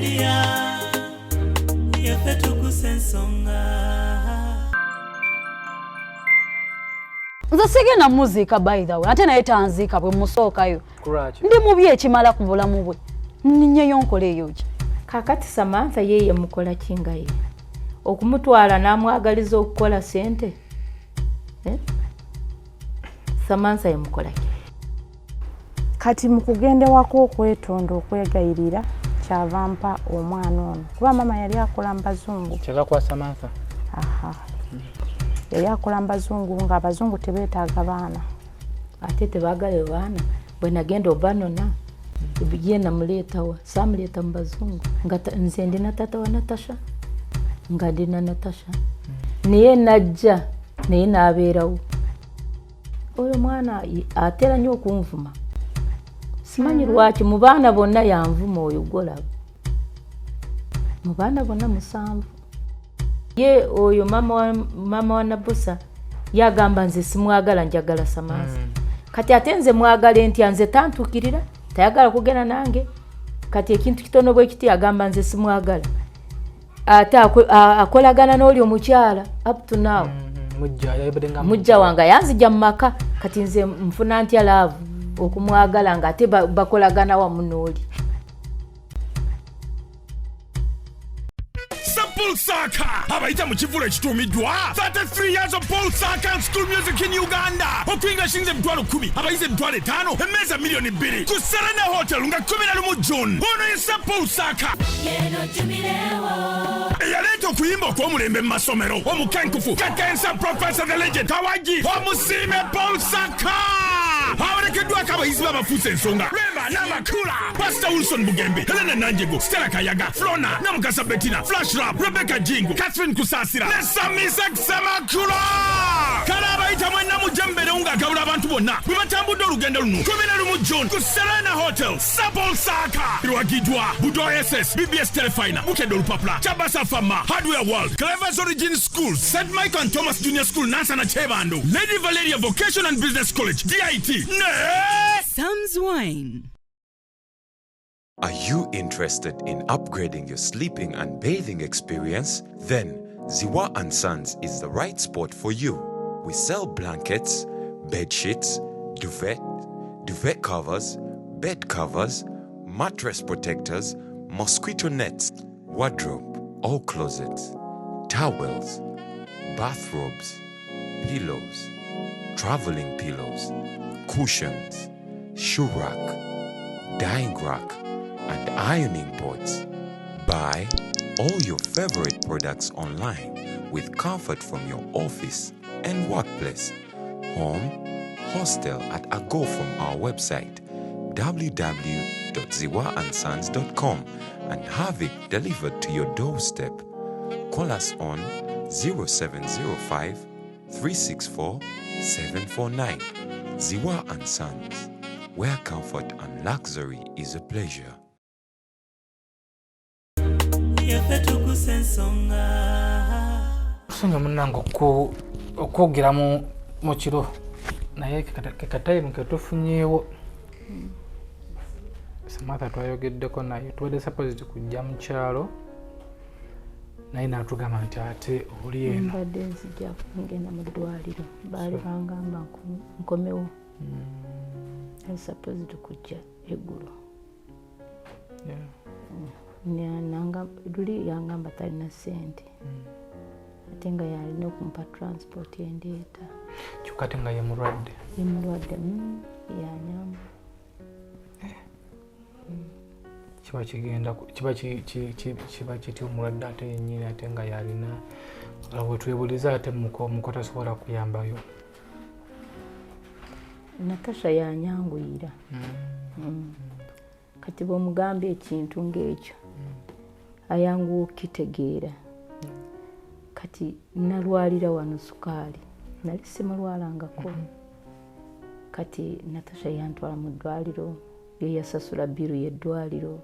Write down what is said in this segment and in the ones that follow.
Media, Tuggussa Enssonga. Nze sigenda muzika by the way ate naye tanzika bwe musookayo Kurachi ndi mubi ekimala ku bulamu bwe nnyo nkole eyo ki kakati Samantha yeye mukola kinga ye okumutwala namwagaliza okukola sente Samantha yemukola ki kati mukugende wako okwetonda okwegayirira kyavampa omwana ono kuba mama yali akola mbazungu kyava kwa Samantha yali akola mbazungu nga abazungu tebeetaaga baana ate tebaagala baana bwe nagenda obanona ye namuleetawa samuleeta mu bazungu nga nze ndina tata wa Natasha nga ndina Natasha naye najja naye n'abeerawo oyo mwana atera nnyo okunvuma simanyi lwaki mu baana bonna yanvuma oyo golaba mu baana bonna 7 ye oyo mama wa Nabusa yagamba nze simwagala njagala Samantha kati ate nze mwagala ntya nze tantukirira tayagala kugenda nange kati ekintu kitono bwe kiti yagamba nze simwagala ate akolagana n'oli omukyala up to now mujja wanga yanzija mu maka kati nze nfuna ntya love okumwagala nga ate bakolagana wamu n'oli Ssaaka abayita mu kivulo ekituumiddwa 33 years of Paul Ssaaka school music in Uganda okuyinga shinze emitwalo 10 abayize emitwalo 5 emmeeza milioni 2 ku Serena Hotel nga 11 June ono ye Paul Ssaaka Yeno jumirewo eyaleeta okuyimba okw'omulembe mu masomero omukenkufu kakensa Professor the Legend Kawaji omusiime Paul Ssaaka awerekeddwako abayizi b'abafuusa ensonga Rema n'Amakula Pastor Wilson Bugembe Helena Nanjego Stella Kayaga Flona Namukasa Bettina Flash Rap Rebecca Jingu Catherine Kusasira ne Samisa Semakula kale abayita mwenna mujembere ng'agabula abantu bonna bwe batambudde olugendo luno 11 June ku Serena Hotel Paul Ssaaka lwagidwa Budo SS BBS Telefina Bukedde Olupapula Chabasa Fama Hardware World Clever's Origin School St. Michael and Thomas Junior School Nansana Chebando Lady Valeria Vocation and Business College DIT Sons Wine. Are you interested in upgrading your sleeping and bathing experience? Then Zziwa and Sons is the right spot for you. We sell blankets, bed sheets, duvet covers, bed covers, mattress protectors, mosquito nets, wardrobe, all closets, towels, bathrobes, pillows, traveling pillows, cushions, shoe rack, dyeing rack, and ironing boards. Buy all your favorite products online with comfort from your office and workplace, home, hostel at a go from our website www.zziwaandsons.com and have it delivered to your doorstep. Call us on 0705 364 749. Zziwa and Sons, where comfort and luxury is a pleasure. Tuggussa Enssonga. Songa munango okwogera mu kiro naye kekatayimu ketufunyeewo Samantha twayogeddeko naye tuwadde supposed kujja mu kyalo naye natugamba nti ate oli eno mbadde nzija kugenda mu ddwaliro baali bangamba nkomewo supposed kujja eggulo luli yangamba talina sente ate nga yalina okumpa transport yendeeta kyokka ate nga ye mulwadde yanyamba kiba kiti omulwadde ate yennyini ate nga yalina wetwebuliza ate muko tasobola kuyambayo Natasha yanyanguyira kati bw'omugamba ekintu ng'ekyo ayanguwa okitegeera kati nalwalira wano sukaali nali simulwalangako kati Natasha yantwala mu ddwaliro ye yasasula biru y'eddwaliro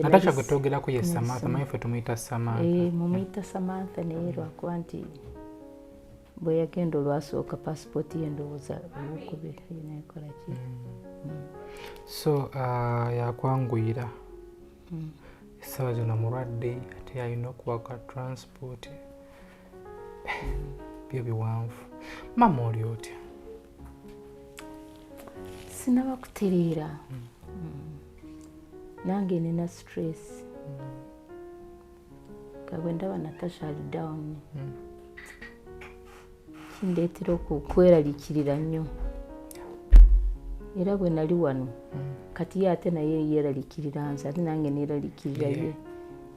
Natasha gwe twogerako ye Samantha naye ffe tumuyita Samantha mumuyita Samantha naye lwakuba nti bwe yagenda olwasooka passport ye ndowooza olwokubiri yenaekola ki so yakwanguyira essaawa zonna mulwadde ate alina okuwaka transport byo biwanvu. Maama oli otya? Sinaba kutereera. Nange nina stress. Kabwe ndaba Natasha ali down. Kindeetera okweraliikirira nnyo. Era bwe nali wano kati ye ate naye yeeraliikirira nze ate nange neeraliikirira ye.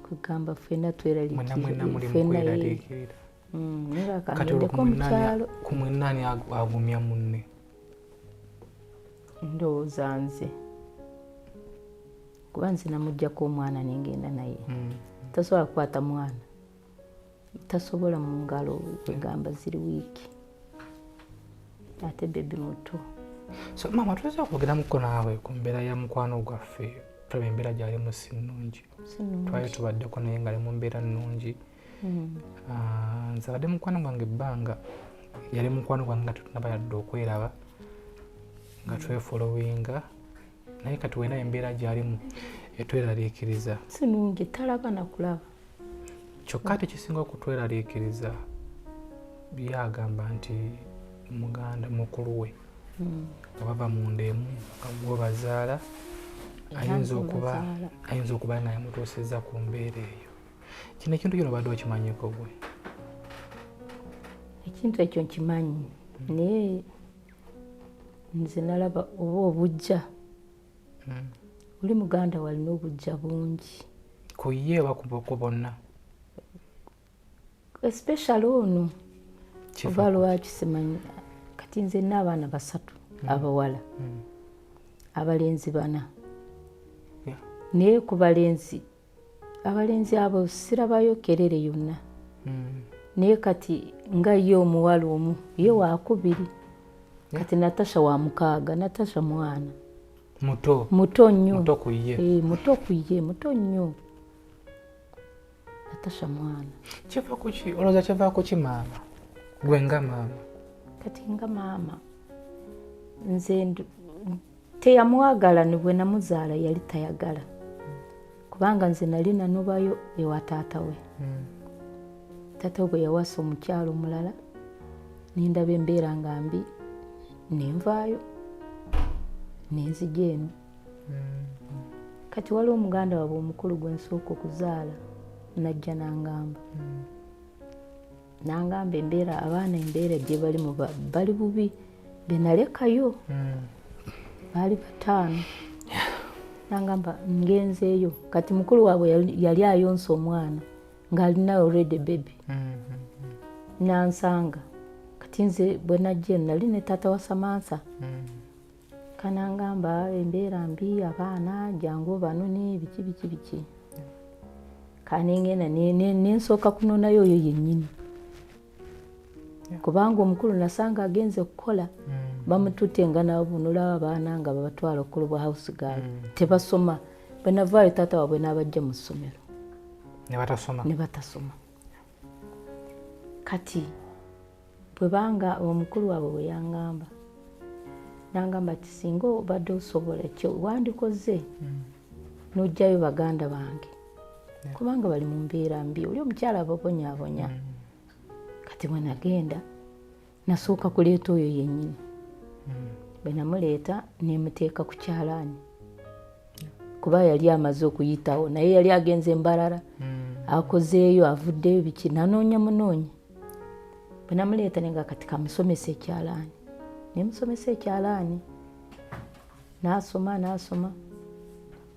Kugamba ffenna tweraliikirira ffenna ye. Kati olwo ku mwennaani agumya munne? Ndowooza nze kuba nze namuggyako omwana nengenda naye. Tasobola kukwata mwana, tasobola mu ngalo kwegamba ziri wiiki, ate bebi muto. So Maama, tuyinza okwogeramuko naawe ku mbeera ya mukwano gwaffe. Tulaba embeera gy'alimu si nnungi. Twali tubaddeko naye nga ali mu mbeera nnungi. Nze abadde mukwano gwange ebbanga, yali mukwano gwange nga tutunaba yadde okweraba nga twefolowinga, naye kati weena embeera gy'alimu etweraliikiriza. Si nnungi, talaba na kulaba. Kyokka ate kisinga okutweraliikiriza byagamba nti muganda mukulu we nga bava mu nda emu nga gwe bazaala ayinza okuba nga yamutuusizza ku mbeera eyo. Kino ekintu kino obadde okimanyiko gwe? Ekintu ekyo nkimanyi naye nze nalaba oba obujja. Oli muganda walina obujja bungi. Ku ye oba ku bonna? Especially ono. Oba lwaki simanyi. Kati nze nina abaana 3 abawala. Abalenzi 4. Naye ku balenzi abo sirabayo kerere yonna. Naye kati nga ye omuwala omu ye wa 2. Kati Natasha wa 6. Natasha mwana muto nnyo. Muto ku ye. Muto ku ye, muto nnyo. Natasha mwana. Kiva ku ki? Olowooza kiva ku ki Maama? Gwe nga Maama. Kati nga Maama nze teyamwagala ne bwe namuzaala yali tayagala. Kubanga nze nali nanubayo ewa taata we. Taata we yawasa omukyalo omulala nindaba embeera nga mbi nenvaayo nenzija eno. Kati waliwo omuganda waabwe omukulu gwe nsooka okuzaala najja nangamba embeera abaana embeera gye balimu bali bubi benalekayo. Baali 5. Nangamba ngenzeeyo. Kati mukulu waabwe yali ayonsa omwana ng'alina already baby. Nansanga kati nze bwe najja nali ne taata wa Samantha. Kanangamba embeera mbi abaana jangu banone biki. Kanengena nensooka kunonayo oyo yennyini. Kubanga omukulu nasanga agenze okukola bamutute nga nabunula abaana nga babatwala okulubwa house girl. Tebasoma. Bwe navaayo taata waabwe n'abajja mu ssomero. Ne batasoma. Kati bwe banga omukulu waabwe bwe yangamba nangamba ati singa obadde osobola ekyo wandikoze n'ojjayo baganda bange kubanga bali mu mbeera mbi. Oli omukyala ababonyaabonya. Kati bwe nagenda nasooka kuleeta oyo yennyini. Bwe namuleeta nemuteeka ku kyalaani kuba yali amaze okuyitawo naye yali agenze Mbarara akozeeyo avuddeyo biki nanoonya munoonya. Bwe namuleeta nenga kati kamusomesa ekyalaani. Nemusomesa ekyalaani n'asoma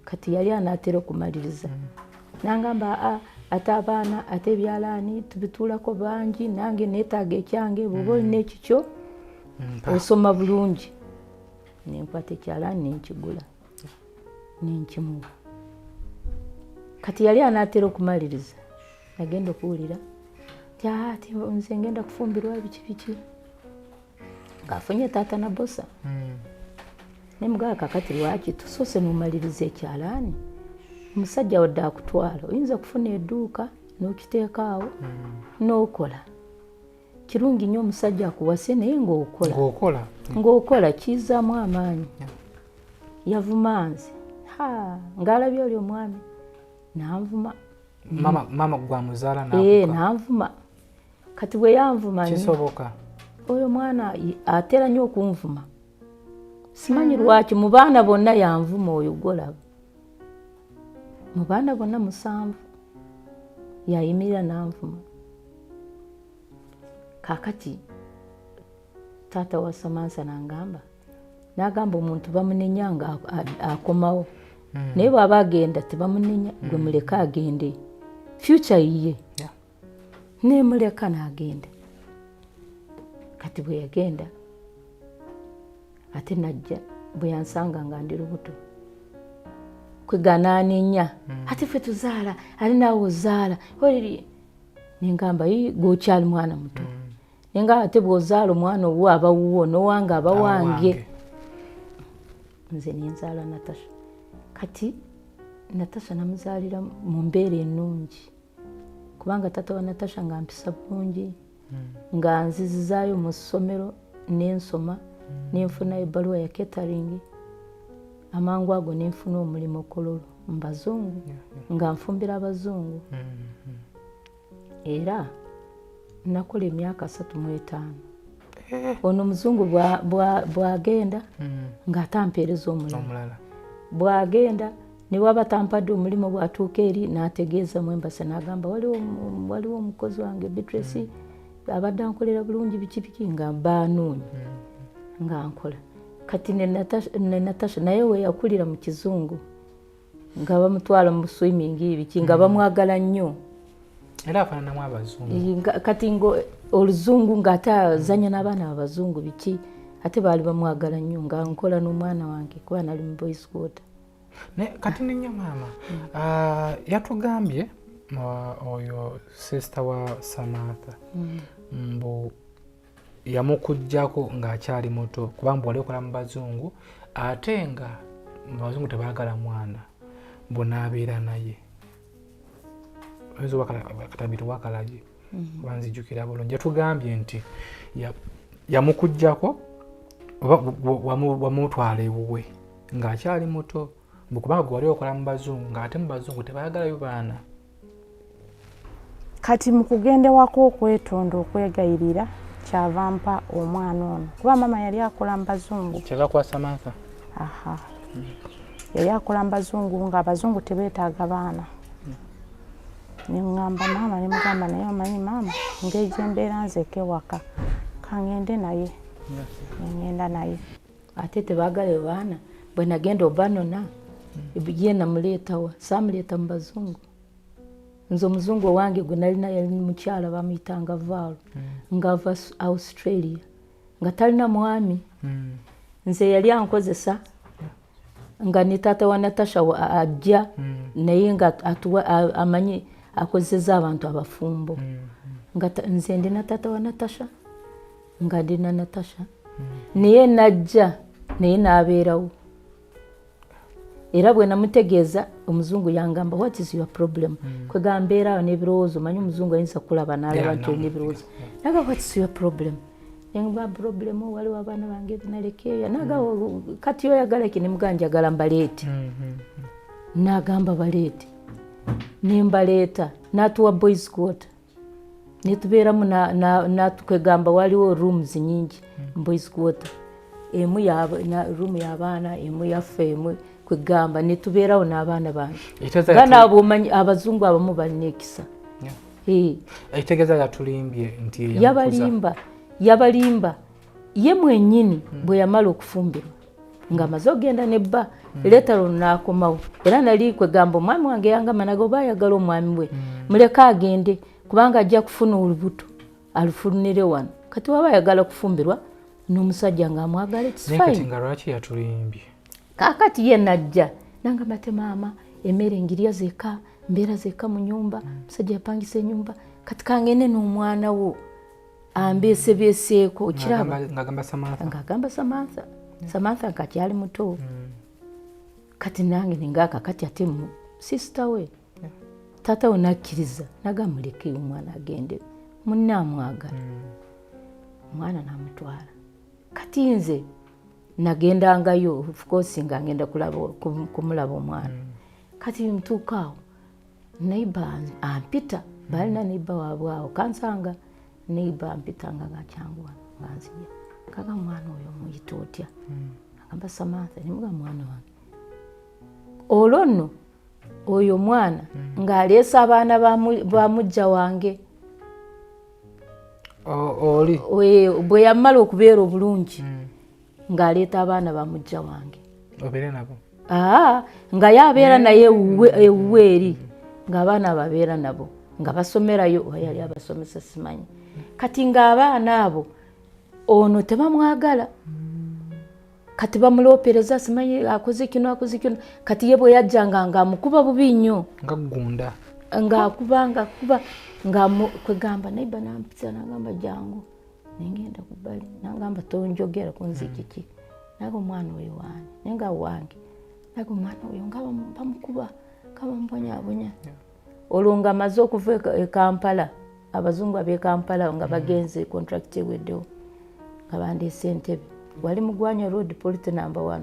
kati yali anaatera okumaliriza. Nangamba ate abaana ate ebyalaani tubituulako bangi nange neetaaga ekyange bw'oba olina ekikyo osoma bulungi. Nenkwata ekyalaani nenkigula nenkimuwa. Kati yali anaatera okumaliriza nagenda okuwulira ati nze ngenda kufumbirwa biki ng'afunye taata na bosa. Nemugaa kakati lwaki tusoose n'omaliriza ekyalaani? Omusajja wadde akutwala oyinza kufuna edduuka n'okiteeka awo n'okola. Kirungi nnyo omusajja akuwase naye ng'okola kizzaamu amaanyi. Yavuma nze ng'alabye oli omwami nanvuma mama gwa muzaala nakuka nanvuma kati bwe yanvuma kisoboka oyo mwana atera nnyo okunvuma simanyi lwaki mu baana bonna yanvuma oyo golaba mu baana bonna 7 yayimirira nanvuma kakati taata wa Samantha nagamba omuntu bamunenya nga akomawo naye bw'aba agenda tebamunenya gwe muleka agende future yiye nemuleka n'agenda kati bwe yagenda ate najja bwe yansanga nga ndi lubuto kwegananenya ate ffe tuzaala ali naawe ozaala oliri nengamba gwokyali mwana muto nenga ate bw'ozaala omwana owo aba wuwo n'owange aba wange nze nenzaala Natasha kati Natasha namuzaalira mu mbeera ennungi kubanga tata wa Natasha nga mpisa bulungi nga nzizizaayo mu ssomero nensoma nenfuna ebbaluwa ya catering amangu ago nenfuna omulimu Kololo mu bazungu nga nfumbira abazungu era nakola emyaka 35 ono muzungu bwagenda nga atampeereza omulala bwagenda ne waba tampadde omulimu bwatuuka eri n'ategeeza Mwembase n'agamba waliwo omukozi wange Beatrice abadde ankolera bulungi biki nga baanoonya nga nkola kati ne Natasha naye we yakulira mu kizungu nga bamutwala mu swimming ibiki nga bamwagala nnyo era afaananamu abazungu kati ngo oluzungu nga atazanya n'abaana abazungu biki ate baali bamwagala nnyo nga nkola n'omwana wange kuba nali mu boys quarter kati nenya maama yatugambye oyo sister wa Samantha mbu yamukujjako ng'akyali muto kubanga wali okola mu bazungu ate nga mu bazungu tebaagala mwana mbonaabeera naye katabitu wakalagi banzijukira bulungi yatugambye nti yamukujjako wamutwala ewuwe ng'akyali muto kubanga wali okola mu bazungu ng'ate mu bazungu tebaagalayo baana kati mu kugendewako okwetonda okwegayirira kyava mpa omwana ono kuba mama yali akola mu bazungu kyava kwa Samantha yali akola mu bazungu nga abazungu tebeetaaga baana nengamba maama nemugamba naye omanyi maama engeri gyembeera nzeke waka kangende naye nengenda naye ate tebaagala baana bwe nagenda obanona ye namuleetawa saamuleeta mu bazungu nze omuzungu owange gwe nalina yali mukyala bamuyitanga Vaalo ng'ava Australia nga talina mwami nze yali ankozesa nga ne taata wa Natasha ajja naye nga amanyi akozesa abantu abafumbo nga nze ndina taata wa Natasha nga ndina Natasha naye najja naye n'abeerawo era bwe namutegeeza omuzungu yangamba what is your problem kwegamba mbeerawo n'ebirowoozo manyi omuzungu ayinza kulaba n'alaba nti n'ebirowoozo naga what is your problem yangamba problem waliwo abaana bange nalekeeyo naga kati oyagala ki nemugamba njagala mbaleete n'agamba baleete nembaleeta n'atuwa boys quarter netubeeramu kwegamba waliwo rooms nyingi boys quarter emu room y'abaana emu yaffe emu kwegamba netubeerawo n'abaana bange gana abo omanyi abazungu abamu balina ekisa ekitegeeza yatulimbye nti yabalimba ye mwennyini bwe yamala okufumbirwa nga amaze ogenda nebba leetalo n'akomawo era nali kwegamba omwami wange yangamba naga oba ayagala omwami we muleka agende kubanga ajja kufuna olubuto alufunire wano kati waba ayagala kufumbirwa n'omusajja ng'amwagala ekifayini nga lwaki yatulimbye kakati ye najja nangamba te maama emmere ngirya zeka mbeera zeka mu nyumba musajja yapangisa ennyumba kati kangende n'omwana wo ambeesebeeseeko kiraba ng'agamba Samantha kati ali muto kati nange nengaaka kati ate mu sister we taata we nakkiriza nagamuleke omwana agende munne amwagala omwana namutwala kati nze nagendangayo of course nga ngenda kumulaba omwana kati ntuukaawo neighbor ampita balina neighbor wabwawo kansanga neighbor ampita nga gakyangwa nganzija kaga mwana oyo muyita otya agamba Samantha nimuga mwana wange olonno oyo mwana ng'aleesa abaana ba mujja wange oli bwe yamala okubeera obulungi ng'aleeta abaana ba mujja wange obeere nabo nga yabeera naye ewuwe eri ng'abaana babeera nabo nga basomerayo oba yali abasomesa simanyi kati ng'abaana abo ono tebamwagala kati bamulopereza simanyi akoze kino kati ye bwe yajjanga ng'amukuba bubi nnyo ngagunda ng'akuba kwegamba naiba nampisa nagamba jangu nengenda kubali nagamba tonjogera kunzikiki nago mwana oyo wani nenga wange nago mwana oyo ngaba bamukuba kama mponyabonya olunga amaze okuva e Kampala abazungu abe Kampala nga bagenze contract weddewo ngabande Sentebe wali mugwanya road police number 1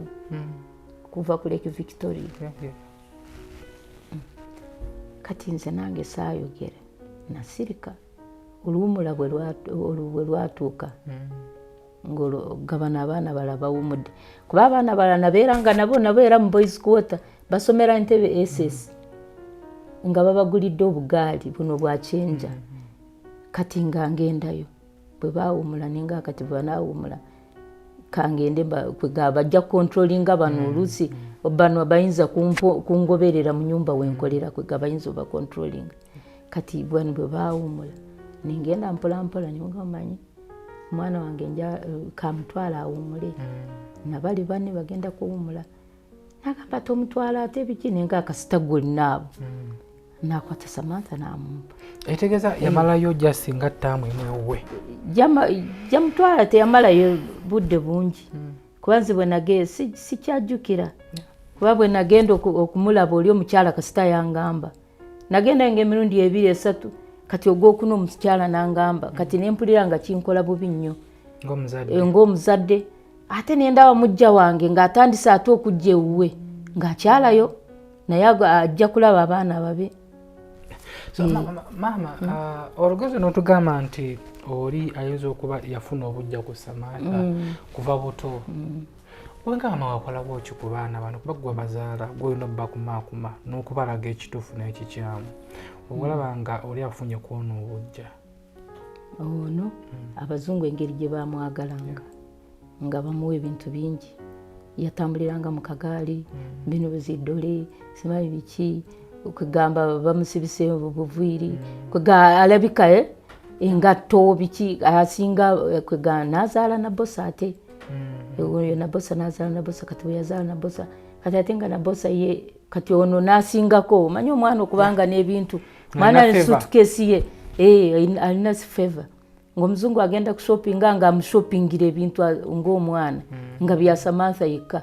kuva ku Lake Victoria kati nze nange saayogera nasirika olumula bwe lwatuuka ngolo gabana abaana balaba umudde kuba abaana balana beeranga nabo era mu boys quarter basomera Entebbe SS nga babagulidde obugaali buno bwachenja kati nga ngendayo bwe baawumula ninga kati banaawumula kangende bajja controllinga bano olusi bano bayinza kungoberera mu nyumba wenkolera bayinza oba controllinga kati bwani bwe baawumula ningenda mpola ningamanyi mwana wange nja kamutwala awumule nabali bane bagenda kuwumula nakamba tomutwala ate biki nenga akasitagoli nabo nakwata Samantha namumpa etegeza yamalayo jasinga tamu imwe jamutwala te yamalayo budde bungi kubanzi bwe nage si kyajukira kuba bwe nagenda okumulaba oli omukyala kasita yangamba nagenda ng'emirundi 2-3 kati ogwokuno omukyala nangamba kati nempulira nga kinkola bubi nnyo ng'omuzadde ate nendaba mujja wange ng'atandise ate okujja ewuwe ng'akyalayo naye ajja kulaba abaana babe. So Maama olugezo n'otugamba nti oli ayinza okuba yafuna obujja ku Samantha kuva buto wengamba wakola bw'oki ku baana bano kuba gwe bazaala gwolina obbakumaakuma n'okubalaga ekituufu n'ekikyamu olaba nga oli afunye kwona obujja ono abazungu engeri gye bamwagalanga nga bamuwa ebintu bingi yatambuliranga mu kagaali bino bizidole simanyi biki okugamba bamusibise obuviiri alabika engatto biki asinga kwegana nazaala na bosa ate oyo na bosa nazaala na bosa kati yazaala na bosa kati ate nga na bosa ye kati ono nasingako manyi omwana okubanga n'ebintu mwana ne suitcase ye alina favor ng'omuzungu agenda ku shopping nga amushoppingira ebintu ng'omwana nga bya Samantha yekka.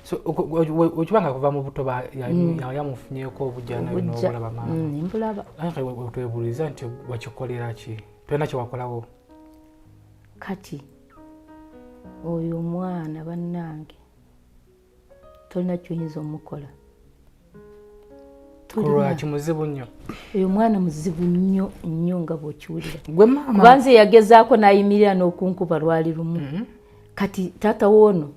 So okibanga kuva mu buto yamufunyeko obujja nayo n'obulaba Maama mbulaba twebuuliza nti wakikolera ki tolina kyewakolawo kati oyo omwana bannange tolina kyoyinza omukola kulwaki muzibu nnyo oyo mwana muzibu nnyo nga bw'okiwulira gwe Maama kubanze yagezaako n'ayimirira n'okunkuba lwali lumu kati taata woono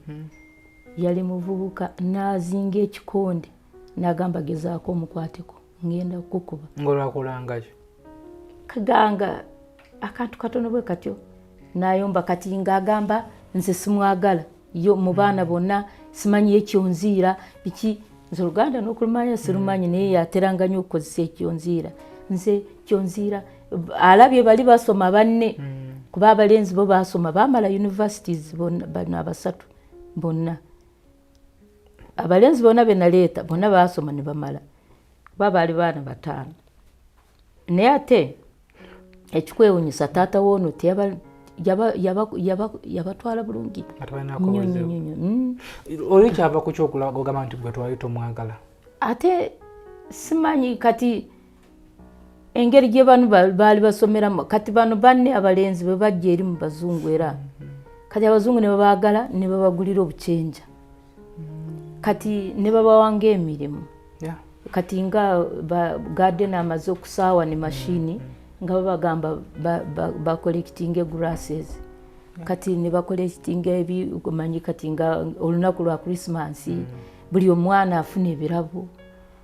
yali muvubuka n'azinga ekikonde n'agamba gezaako omukwateko ngenda kukuba ng'olwakulangaki kaganga akantu katono bwe katyo n'ayomba kati ng'agamba nze simwagala yo mu baana bonna simanyi ekyonziira biki nze Oluganda n'okulumanya sirumanyi naye yateranga nnyo okukozesa ekyonziira nze kyonziira alabye bali basoma banne kuba abalenzi bo basoma bamala universities bonna abasatu bonna abalenzi bonna benaleeta bonna basoma ne bamala kuba baali baana 5 naye ate ekikwewunyisa taata woono yabatwala bulungi oli kyava ku kyokulaga ogamba nti gwe twali tomwagala ate simanyi kati engeri gye bano baali basomeramu kati bano banne abalenzi bwe bajja eri mu bazungu era kati abazungu ne babaagala ne babagulira obucyenja kati ne babawanga emirimu kati nga garden amaze okusaawa ne mashini nga bagamba ba collecting grasses kati ne ba collecting ebimanyi kati nga olunaku lwa Christmas buli omwana afuna ebirabo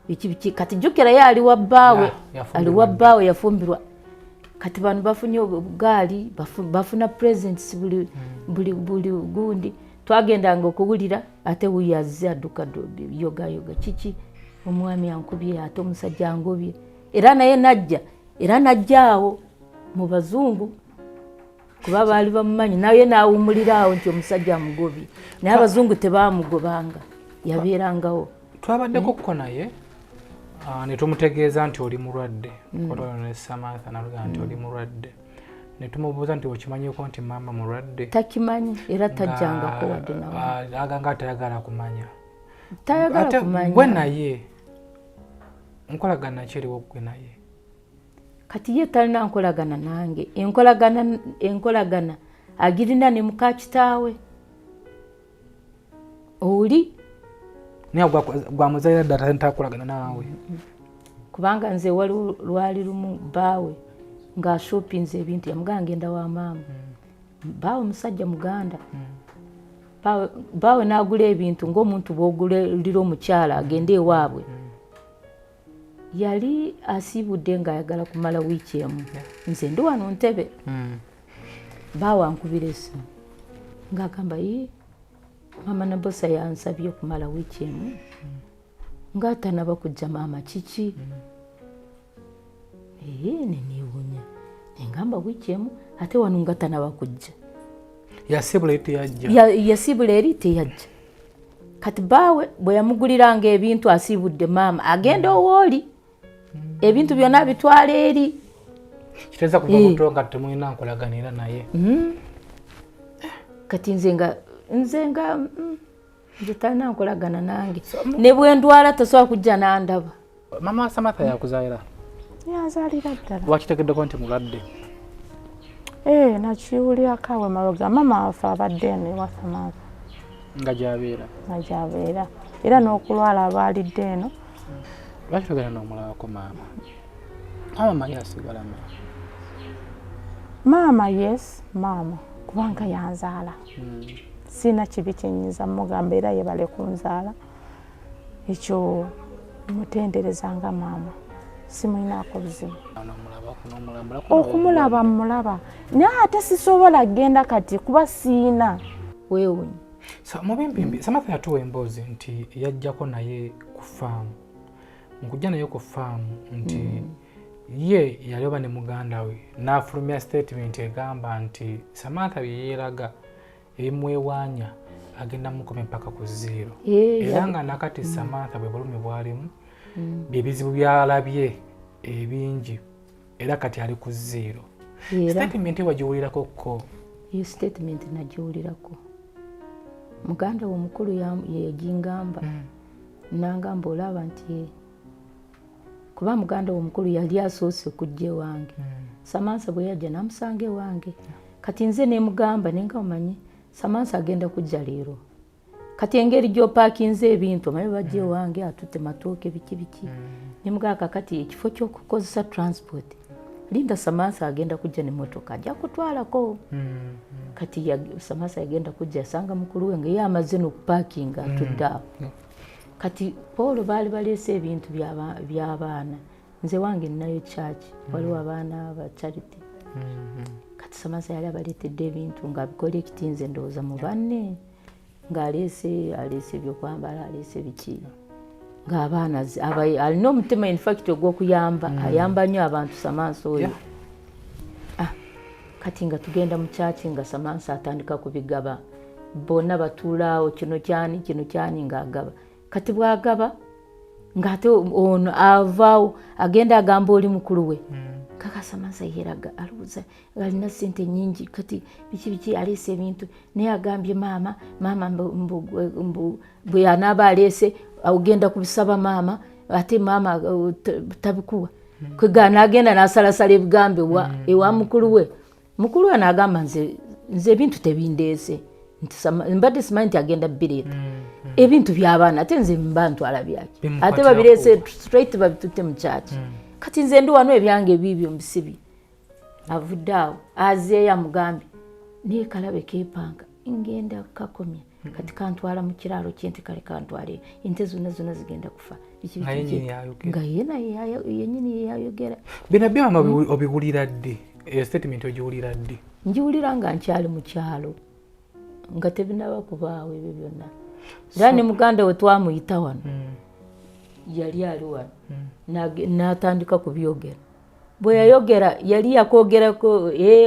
biki kati jukira yali wabbawe yafumbirwa kati bano bafunye obugaali bafuna presents buli gundi twagendanga okuwulira ate wiyazze adduka yoga kiki omwami yankubye ate omusajja angobye era naye najjaawo mu bazungu kuba baali bamumanyi naye naawumuliraawo nti omusajja amugobye naye abazungu tebaamugobanga yabeerangawo twabaddeko ko naye ne tumutegeeza nti oli mulwadde Clarion ne Samantha naluga nti oli mulwadde ne tumubuuza nti okimanyiko nti maama mulwadde takimanyi era tajjangako wadde nawe aganga tayagala kumanya gwe naye nkolagana kiriwo gwe naye kati ye talina nkolagana nange enkolagana agirina ne muka kitaawe oli niye gwamuzaira ddala ntakolagana naawe kubanga nze lwali lumu baawe ng'ashoppinze ebintu yamugamba ngenda wa maama baawe musajja muganda baawe n'agula ebintu ng'omuntu bw'ogulira omukyala agende ewaabwe yali asiibudde ng'ayagala kumala wiiki emu nze ndi wano ntebe baawe ankubira esimu ng'agamba maama nabosa yansabye okumala wiiki emu ng'atanaba kujja maama kiki neniwunya engamba wiiki emu ate wano ng'atanaba kujja yasiibula eri teyajja kati baawe bwe yamuguliranga ebintu asiibudde maama agenda owooli ebintu byonna bitwala eri kiteeza kuva buto nga temulina nkolaganira naye kati nze talina nkolagana nange ne bwe ndwala tasobola kujja n'andaba maama wa Samantha yakuzaala yazaalira ddala wakitegeddeko nti mulwadde nakiwulirako awe maloga maama waffe abadde eno ewa Samantha nga gyabeera era n'okulwala abaalidde eno lwaki togenda n'omulabako maama maama yasigalamu maama maama kubanga yanzaala sina kibi kyenyiza mugamba era yebale kunzaala ekyo mutenderezanga maama simulinaako buzibu okumulaba mulaba naye ate sisobola genda kati kuba siina weewunya mubimpimbi Samantha yatuwa emboozi nti yajjako naye ku faamu mukujja naye ku faamu nti ye yalioba ne muganda we n'afulumya statement egamba nti Samantha byeyeeraga ebimwewaanya agenda mukome mpaka ku 0 era nga nakati Samantha bwe bulumi bwalimu byebizibu byalabye ebingi era kati ali ku 0 statement wagiwulirako ko iyo statement nagiwulirako muganda we omukulu yagingamba nangamba olaba nti kuba muganda we omukulu yali asoose okujja ewange Samantha bwe yajja namusanga ewange kati nze nemugamba nenga omanyi Samantha agenda kujja leero kati engeri gy'opaakinze ebintu omanyi bajja ewange atutte matooke biki nemugamba kati ekifo ky'okukozesa transport linda Samantha agenda kujja n'emmotoka ajja kutwalako kati Samantha agenda kujja asanga mukulu we nga ye amaze n'okupaakinga atudde awo kati Paul baali baleese ebintu by'abaana nze wange ninayo church waliwo abaana ba charity kati Samantha yali abaleetedde ebintu nga bikolekiti nze ndowooza mu banne ng'aleese ebyokwambala aleese biki ng'abaana alina omutima in fact ogw'okuyamba ayamba nnyo abantu Samantha oyo kati nga tugenda mu church nga Samantha atandika kubigaba bonna batuulaawo kino kyani ng'agaba kati bw'agaba ng'ate ono avaawo agenda agamba oli mukulu we kaka Samantha yeeraga aluuza alina ssente nnyingi kati biki aleese ebintu naye agambye maama bwe anaaba aleese agenda kubisaba maama ate maama tabikuwa kwegana agenda n'asalasala ebigambo ewa mukulu we n'agamba nze ebintu tebindeese mbadde simanyi nti agenda bireeta ebintu by'abaana ate nze mbantu alabyaki ate babirese straight babitutte mu kyaki kati nze ndi wano ebyange ebibyo mbisibi avudde awo azeeyo amugambye naye kalabe keepanga ngenda kakomya kati kantwala mu kiraalo kyente kale kantwale ente zonna zigenda kufa nga yenyini yayogera bino byama obiwulira ddi statement ogiwulira ddi njiwulira nga nkyali mu kyalo nga tebinaba kubaawo ebyo byonna era ne muganda we twamuyita wano yali ali wano n'atandika kubyogera bwe yayogera yali yakwogerako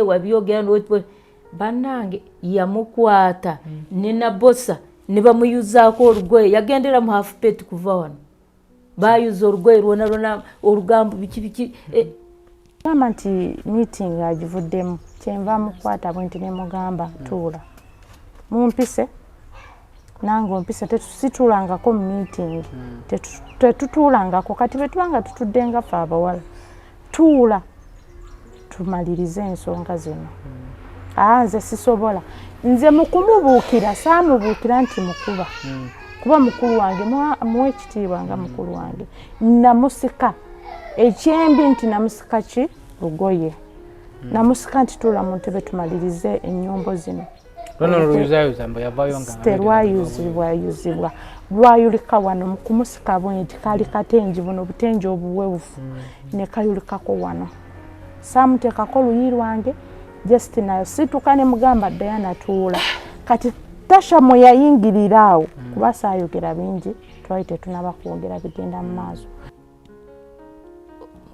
wabyogera bannange yamukwata ne nabosa ne bamuyuzaako olugoye yagendera mu half pet kuva wano bayuza olugoye lwona olugambo biki gamba nti meeting agivuddemu kyenva mukwata bwenti ne mugamba tuula mumpise nange ompise tetusituulangako mu meeting tetutuulangako kati bwe tubanga tutudde nga ffe abawala tuula tumalirize ensonga zino nze sisobola nze mukumubuukira saamubuukira nti mukuba kuba mukulu wange muwe ekitiibwa nga mukulu wange namusika ekyembi nti namusika ki lugoye namusika nti tuula mu ntebe tumalirize ennyombo zino terwayuzibwa lwayulika wano mukumusika bwenti kali katengi buno butengi obuwewufu ne kayulikako wano saamuteekako luyi lwange just nayo situka ne mugamba Diana tuula kati tasha mwe yayingirira awo kuba saayogera bingi twali tetunaba kwogera bigenda mu maaso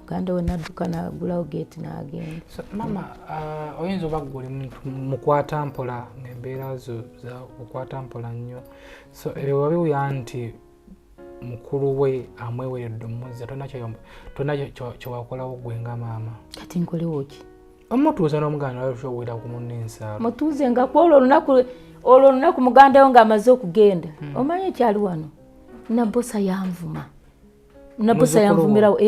muganda we nadduka nagulawo geeti n'agenda mama oyinza oba gwe oli mukwata mpola ng'embeera zo za kukwata mpola nnyo so wabiwuya nti mukulu we amweweredde omuzza tonna kyewakolawo gwe nga maama kati nkolewo ki omutuuza n'omuganda wawera ku munne ensaalo mutuuze nga kwolwo olunaku muganda we ng'amaze okugenda omanyi ekyali wano nabosa yanvuma nabosa yanvumirawo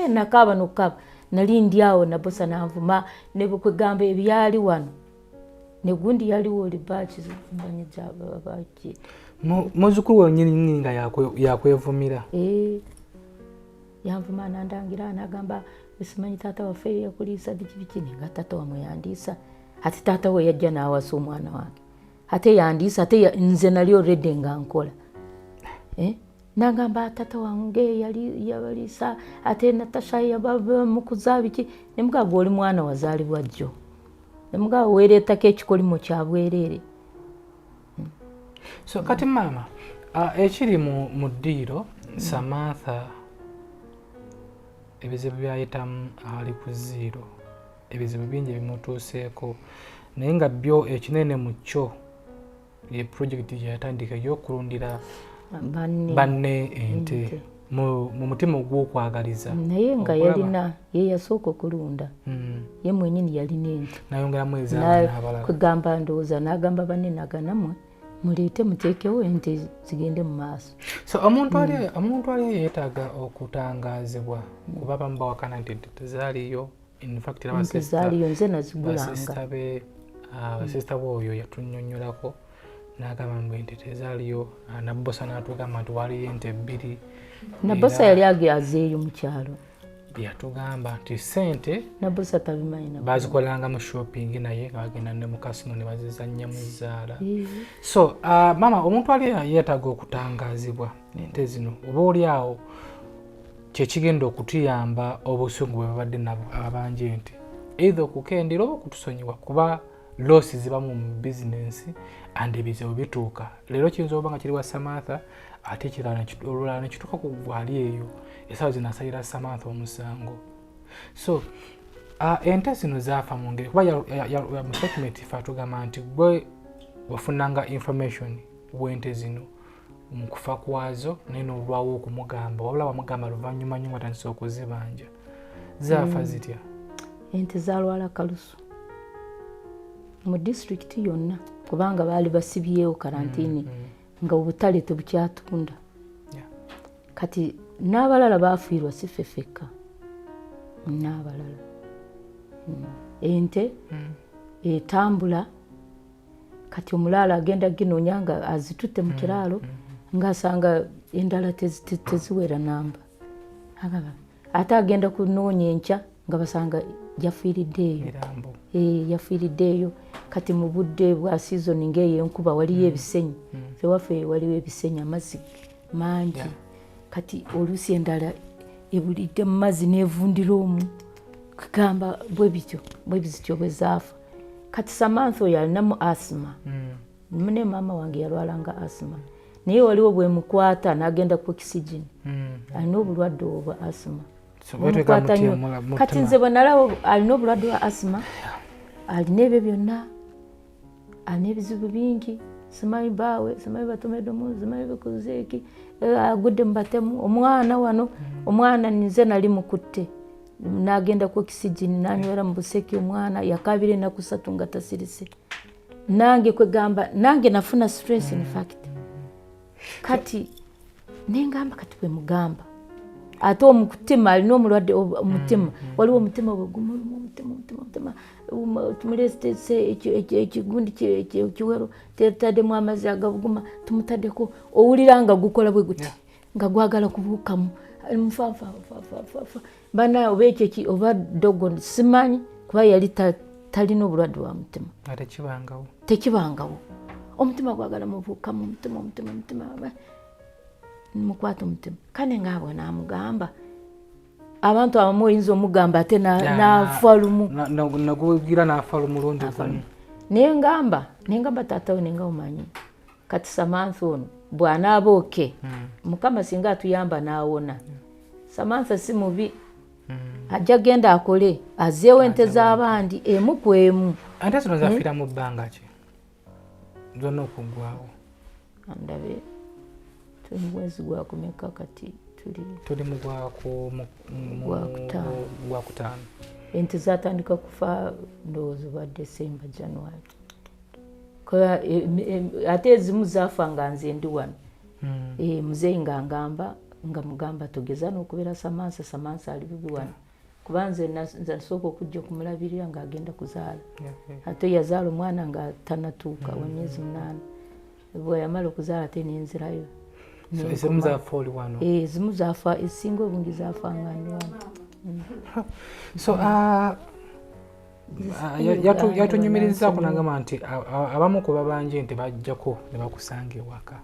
nakaaba nokukaba nali ndi awo nabosa nanvuma ne bwekwegamba ebyali wano ne gundi yaliwo oli baki mbanyi gyabaki muzukulu we nyini nga yakwevumira yanvuma nandangira nagamba simanyi taata waffe yakuliisa biki nga taata wamwe yandiisa ate taata we yajja n'awasa omwana wange ate yandiisa ate nze nali already nga nkola nagamba taata wange yali yabaliisa ate Natasha yabamukuza biki nemugaga oli mwana wazaalibwa jjo nemugaga weereetako ekikolimo kya bwereere so kati maama ekiri mu ddiiro Samantha ebizibu byayitamu ali ku zero ebizibu bingi bimutuuseeko naye nga byo ekinene mu kyo ye projekiti gyeyatandika ey'okulundira banne ente mu mutima ogw'okwagaliza naye nga yalina ye yasooka okulunda ye mwenyini yalina ente nayongeramu ezaana abalala kwegamba ndowooza n'agamba banne naganamwe muleete muteekewo ente zigende mu maaso so omuntu ali yeetaaga okutangaazibwa kuba abamu bawakana nti tezaaliyo infact zaaliyo nze nazigulanga basista b'oyo yatunnyonnyolako n'agamba mbu ente tezaaliyo nabosa n'atugamba nti waliyo ente bbiri nabosa yali azeeyo mu kyalo yatugamba nti sente nabosa tabimanyi bazikolanga mu shopping naye nga bagenda ne mu kasino ne bazizannya mu zzaala so mama omuntu ali yeetaaga okutangaazibwa ente zino oba oli awo kyekigenda okutuyamba obusungu bwe babadde nabo abanja ente either okukendera oba okutusonyiwa kuba loosi zibamu mu bizinensi and ebizibu bituuka leero kiyinza oba nga kiri wa Samantha ate olulala nekituuka ku gwali eyo esaawa zino asalira Samantha omusango so ente zino zaafa mu ngeri kuba mu statement ife atugamba nti gwe wafunanga information w'ente zino mu kufa kwazo naye n'olwawo okumugamba wabula wamugamba luvannyuma nnyo watandise okuzibanja zaafa zitya ente zalwala kalusu mu district yonna kubanga baali basibyewo karantini nga obutale tebukyatunda kati n'abalala baafiirwa si ffeffekka n'abalala ente etambula kati omulala agenda ginoonya nga azitutte mu kiraalo ng'asanga endala teziwera namba ate agenda kunoonya enkya nga basanga yafiiriddeeyo yafiiriddeeyo kati mu budde bwa sizoni ng'eyo enkuba waliyo ebisenyi fewaffe waliwo ebisenyi amazzi mangi kati oluusi endala ebulidde mu mazzi n'evundira omu kugamba bwe bizityo bwe zaafa kati Samantha oyo alinamu asima ne maama wange yalwalanga asima naye waliwo bwemukwata n'agenda ku oxygen alina obulwadde obwa asima kati nze bwe nalaba alina obulwadde bwa asima alina ebyo byonna alina ebizibu bingi simanyi baawe simanyi batomedomu simanyi bikuzeeki agudde mu batemu omwana wano omwana nze nali mukutte n'agenda ku oxygen n'anywera mu buseki omwana yakabira ennaku 3 nga tasirise nange kwegamba nange nafuna stress in fact kati nengamba kati bwe mugamba ate omutima alina omulwadde omutima waliwo omutima omutima tumulese ekigundi kiwero tetaddemu amazzi agabuguma tumutaddeko owulira nga gukola bwe guti nga gwagala kubuukamu bana oba ekyo oba dogo simanyi kuba yali talina obulwadde bwa mutima tekibangawo omutima gwagala mubuukamu omutima mukwata omutima kane ngaabwe namugamba abantu abamu oyinza omugamba ate nafa lumu nagugira nafa lumulundi nengamba taatawe nenga omanyi kati Samantha ono bw'anaaba oke mukama singa atuyamba n'awona Samantha si mubi ajja genda akole azeewo ente z'abandi emu ku emu ate zino zafiira mu bbanga ki zonna okuggwawo andabe tuli mwezi gwa kumeka kati tuli mu gwakutaano ente zatandika kufa ndowooza bwa December January ate ezimu zaafa nga nze ndi wano muzeeyi nga mugamba togeza n'okubeera Samantha ali bubi wano kuba nze nasooka okujja okumulabirira ng'agenda kuzaala ate yazaala omwana nga tanatuuka wa myezi 8 bwe yamala okuzaala ate nenzirayo ezimu zaafa oli wano ezimu zaafa esinga obungi zaafa nga ndi wano so yatunyumirizaako nagamba nti abamu ku babanje nti bajjako ne bakusanga ewaka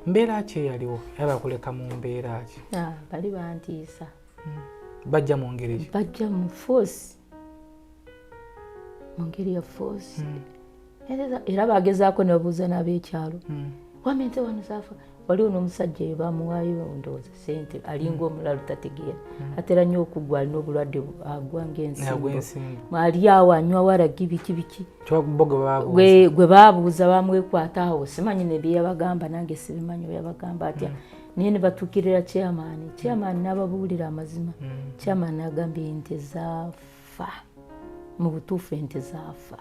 mbeera ki eyaliwo yabakuleka mu mbeera ki bali bantiisa bajja mu ngeri ki bajja mu force mu ngeri ya force era bagezaako ne babuuza n'ab'ekyalo wamente wano zaafa waliwo n'omusajja eyo bamuwaayo ndowooza sente alinga omulala tategeera atera nnyo okuggwa alina obulwadde agwa ng'ensimbo ali awo anywa waragi biki gwe baabuuza bamwekwata awo simanyi ne bye yabagamba nange sibimanyi bwe yabagamba atya naye ne batuukirira chairman n'ababuulira amazima chairman n'agambye ente zaafa mu butuufu ente zaafa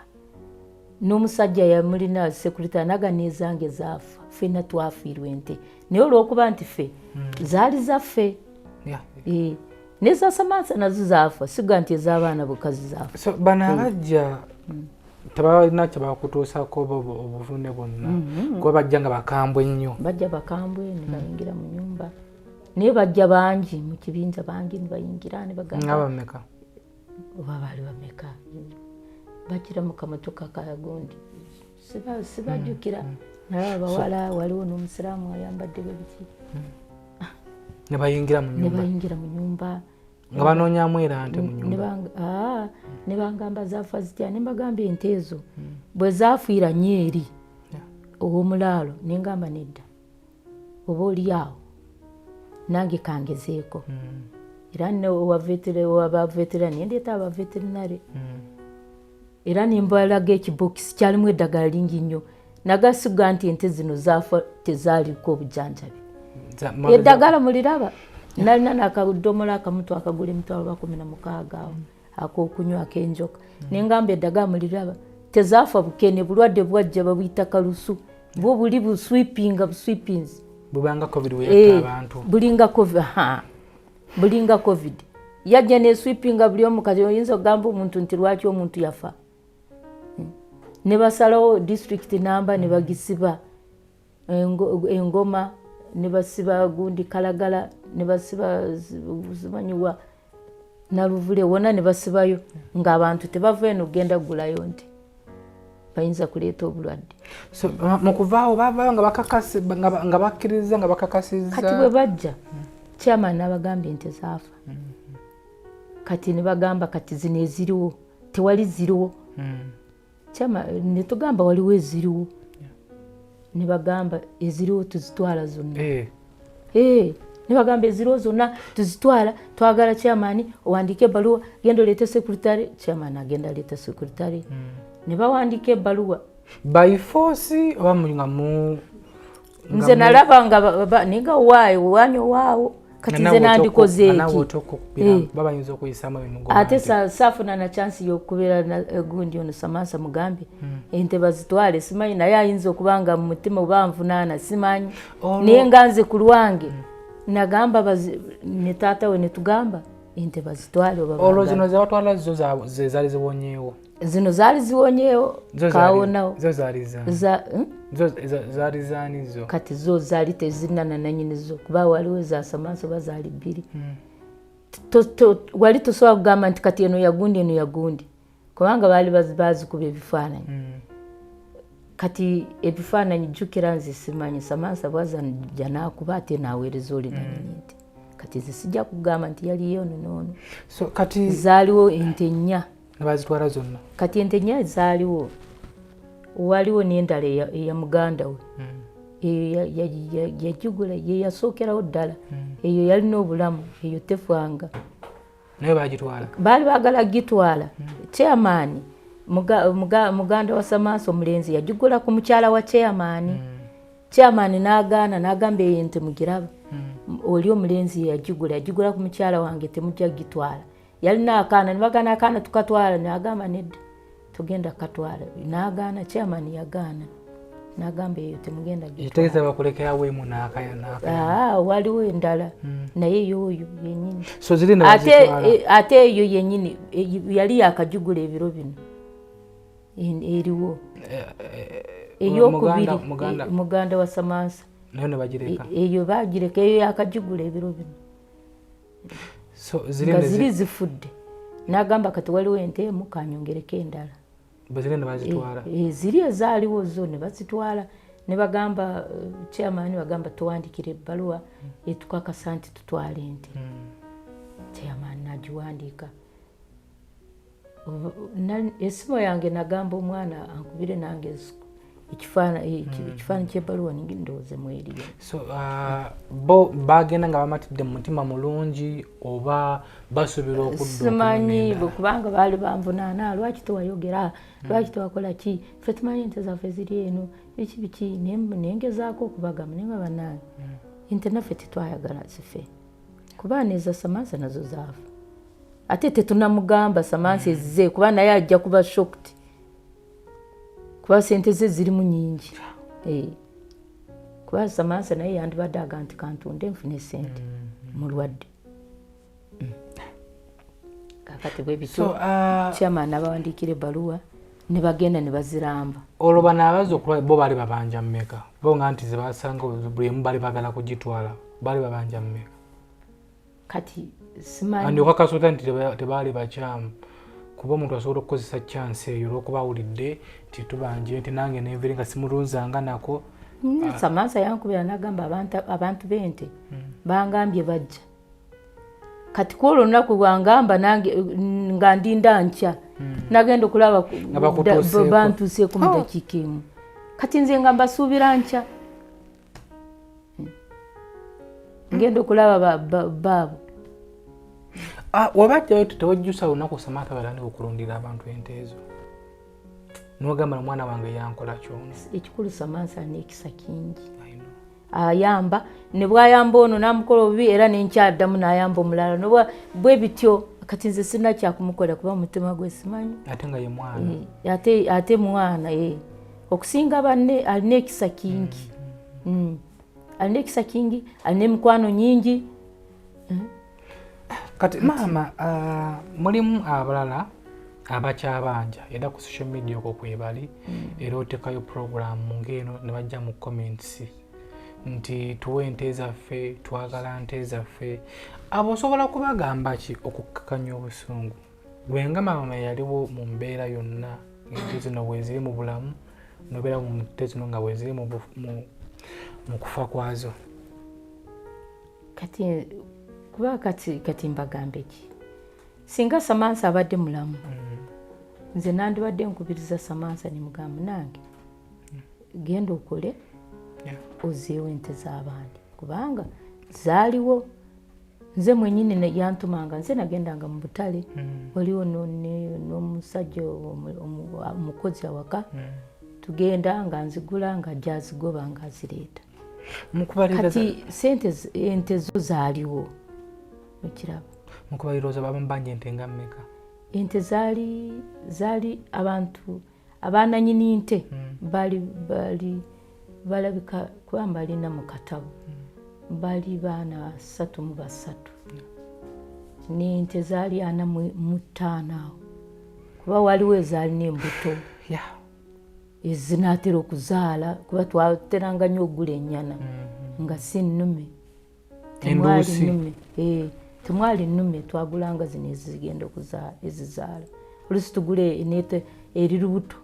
n'omusajja yamulina sekurita naga nezange zaafa ffenna twafiirwa ente naye olw'okuba nti ffe zaali zaffe neza Samantha nazo zaafa siga nti ez'abaana bukazi zaafa so bano abajja tebalina kye bakutuusako obuvune bwonna kuba bajja nga bakambwe nnyo bajja bakambwe ne bayingira mu nyumba naye bajja bangi mu kibinja bangi ne bayingira ne bagamba ngabameka oba baali bameka bakira mu kamotoka kagundi sibajjukira naye abawala waliwo n'omusiraamu ayambadde bebiki ne bayingira mu nyumba nga banoonyamu era nte mu nyumba ne bangamba zaafa zitya ne mbagamba ente ezo bwe zaafiira nyeeri ow'omulaalo ne ngamba nedda oba oli awo nange kangezeeko era owabaveterani ndeeta abaveterinare era nimbalaga ekibokisi kyalimu eddagala lingi nnyo nagasiga nti ente zino zaafa tezaaliko obujanjabi eddagala muliraba nalina n'akadomola akamuto akagula emitwalo 16 awo ak'okunywa ak'enjoka nengamba eddagala muliraba tezaafa bukene bulwadde bwajja babuyita kalusu bwo buli busweepings bubanga covid weyatta abantu bulinga covid yajja ne sweepinga buli omu kati oyinza okugamba omuntu nti lwaki omuntu yafa ne basalawo district namba ne bagisiba engoma ne basiba gundi kalagala ne basiba zimanyiwa na Luvule wona ne basibayo ng'abantu tebava eno genda gulayo nti bayinza kuleeta obulwadde. So mukuvaawo bava nga bakakasi nga bakkiriza nga bakakasiza kati bwe bajja chairman n'abagambye ente zaafa kati ne bagamba kati zino eziriwo tewali ziriwo chairman ne tugamba waliwo eziriwo ne bagamba eziriwo tuzitwala zonna ne bagamba eziriwo zonna tuzitwala twagala chairman owandiike ebbaluwa genda oleete secretary chairman agenda aleeta secretary ne bawandiika ebbaluwa by force oba nga mu nze nalaba nga ninga waayo wanyo waawo kati nze nandikoze eki babayinza okuyisaamu ebimugo ate saafuna na chance y'okubeera gundi ono Samantha mugambe ente bazitwale simanyi naye ayinza okubanga mu mutima oba nvunaana simanyi naye nga nze ku lwange nagamba ne taata we ne tugamba ente bazitwale oba olwo zino zebatwala zo zaali ziwonyeewo zino zaali ziwonyeewo kawonawo zaali zaanizo kati zo zaali tezinana nanyinizo kuba waliwo za Samantha oba zaali bbiri wali tosobola kugamba nti kati eno yagundi kubanga baali bazikuba ebifaananyi kati ebifaananyi jjukira nze simanyi Samantha bwazajja n'akuba ate n'aweereza oli nanyini nti kati nze sijja kugamba nti yaliyo noono so kati zaaliwo ente nnya bazitwala zonna kati ente nnya zaaliwo waliwo n'endala eya muganda we eyo yagigula ye yasookerawo ddala eyo yalina obulamu eyo tefanga naye bagitwala baali baagala gitwala chairman muganda wa Samantha omulenzi yagigula ku mukyala wa chairman n'agaana n'agamba eyo ente mugiraba oli omulenzi yagigula ku mukyala wange temujja gitwala yalina akaana ne bagana akaana tukatwala n'agamba nedda tugenda katwala n'agaana chairman yagaana n'agamba eyo temugenda gitegeeza bakulekerawo emu n'akaya waliwo endala naye yoyo yennyini so ziri ate eyo yennyini yali yakagigula ebiro bino eriwo eyokubiri muganda wa Samantha nayo ne bagireka eyo bagireka eyo yakagigula ebiro bino so nga ziri zifudde n'agamba kati waliwo ente emu kanyongereko endala bazirenda bazitwala ziri ezaaliwo zo ne bazitwala ne bagamba chairman bagamba tuwandikire ebbaluwa etukakasa nti tutwale ente chairman nagiwandiika esimu yange nagamba omwana ankubire nange ekifaananyi ky'ebbaluwa ndowooze mweriyo so bo bagenda nga bamatidde mu mutima mulungi oba basuubira okudda simanyi kubanga baali banvunaana lwaki tewayogera lwaki tewakola ki ffe tumanyi ente zaffe ziri eno biki nengezaako okubagamba naye nga bannange ente naffe tetwayagala ziffe kuba neza Samantha nazo zaafa ate tetunamugamba Samantha ezize kuba naye ajja kuba shocked kuba sente ze zirimu nyingi kuba Samantha naye yandibadde aga nti kantunde nfune sente mulwadde kakati bwe bityo chairman abawandiikira ebbaluwa ne bagenda ne baziramba olwo bano abaza okulwala bo baali babanja mmeka bo nga nti zebasanga buli emu baali bagala kugitwala baali babanja mmeka kati simanyi andi okakasuuta nti tebaali bakyamu kuba omuntu asobola okukozesa chance eyo olwokuba awulidde nti tubanje nti nange nenviri nga simulunzanga nako Samantha yankubira n'agamba abantu b'ente bangambye bajja kati kwolwo olunaku lwangamba nange nga ndinda nkya nagenda okulaba bantuuseeko mu dakiika emu kati nze nga mbasuubira nkya ngenda okulaba baabo wabajjayo tewajjusa lunaku Samantha balani okulundira abantu ente ezo n'ogamba na mwana wange yankola kyono ekikulu Samantha n'ekisa kingi ayamba ne bwayamba ono n'amukola obubi era nenkyaddamu n'ayamba omulala nobwa bwe bityo kati nze sirina kyakumukola kuba mutima gwe simanyi ate nga ye mwana ate mwana okusinga banne alina ekisa kingi alina ekisa kingi alina emikwano nyingi kati maama mulimu abalala abakyabanja era ku social media okwo kwebali era otekayo program ngeno ne bajja mu comments nti tuwe ente zaffe twagala nte zaffe abo osobola kubagamba ki okukakanya obusungu gwenga maama yaliwo mu mbeera yonna ente zino bweziri mu bulamu nobeera mu nte zino nga bweziri mu kufa kwazo kati kuba kati mbagambe ki singa Samantha abadde mulamu nze nandibadde nkubiriza Samantha ne mugamba nange genda okole ozeewo ente z'abandi kubanga zaaliwo nze mwenyini yantumanga nze nagendanga mu butale waliwo n'omusajja omukozi awaka tugenda nga nzigula nga jazigoba nga azireeta kati ente zo zaaliwo okiraba mukubaliriza babambanja ente nga mmeka ente zaali abantu abananyini nte balabika kuba balina mu katabo bali baana 3 n'ente zaali 45 kuba waliwo ezaali n'embuto ezinaatera okuzaala kuba twateranga nnyo ogula ennyana nga si nnume temwali nnume twagulanga zino ezigenda ezizaala olusi tugule enete eri lubuto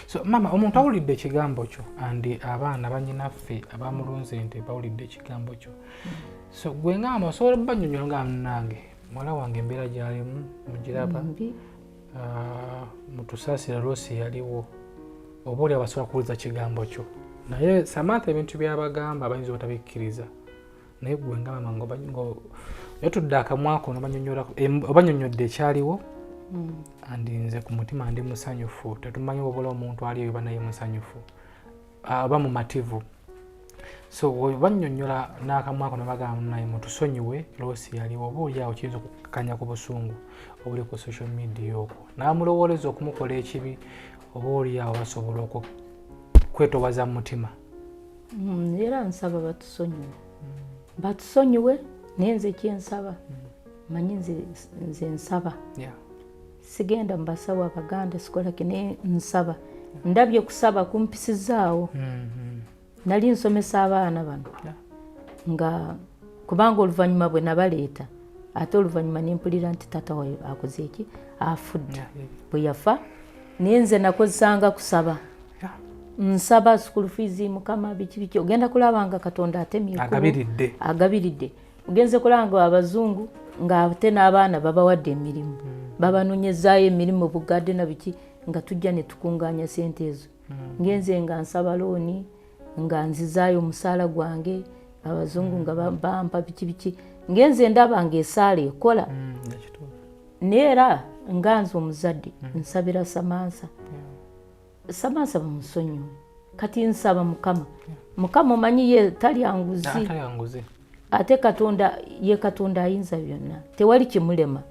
so mama omuntu awulidde ekigambo kyo andi abaana banyinaffe abamulunze ente bawulidde ekigambo kyo so gwe ngamba osobola banyonyola nga nange mwala wange embeera gyalimu mugiraba mutusaasira loosi yaliwo oba oli abasobola kuwuliza kigambo kyo naye Samantha ebintu byabagamba bayinza otabikkiriza naye gwe ngamba ngo yatudde akamwako obanyonyodde ekyaliwo andi nze ku mutima ndi musanyufu tetumanyi obola omuntu ali oba naye musanyufu aba mumativu so banyonyola n'akamwako nebagamba naye mutusonyiwe loosi yaliwo oba oli awo kiyinza okukakanya ku busungu obuli ku social media okwo n'amulowooleza okumukola ekibi oba oli awo basobola kwetowaza mu mutima era nsaba batusonyiwe naye nze kyensaba manyi nze nsaba sigenda mu basawo abaganda sikolaki naye nsaba ndabye kusaba kumpisizaawo nali nsomesa abaana bano nga kubanga oluvannyuma bwe nabaleeta ate oluvannyuma nempulira nti taata wayo akoze eki afudde bwe yafa naye nze nakozesanga kusaba nsaba school fees mukama biki ogenda kulabanga Katonda atemye agabiridde ugenze kulanga abazungu nga ate n'abaana babawadde emirimu babanonyezaayo emirimu bugadde na biki nga tujja ne tukunganya sente ezo ngenze nga nsaba looni nga nzizaayo omusaala gwange abazungu nga bampa biki ngenze ndaba nga esaala ekola neera nganze omuzadde nsabira Samantha bamusonyiwe kati nsaba mukama omanyi ye talyanguzi ate Katonda ye Katonda ayinza byonna tewali kimulema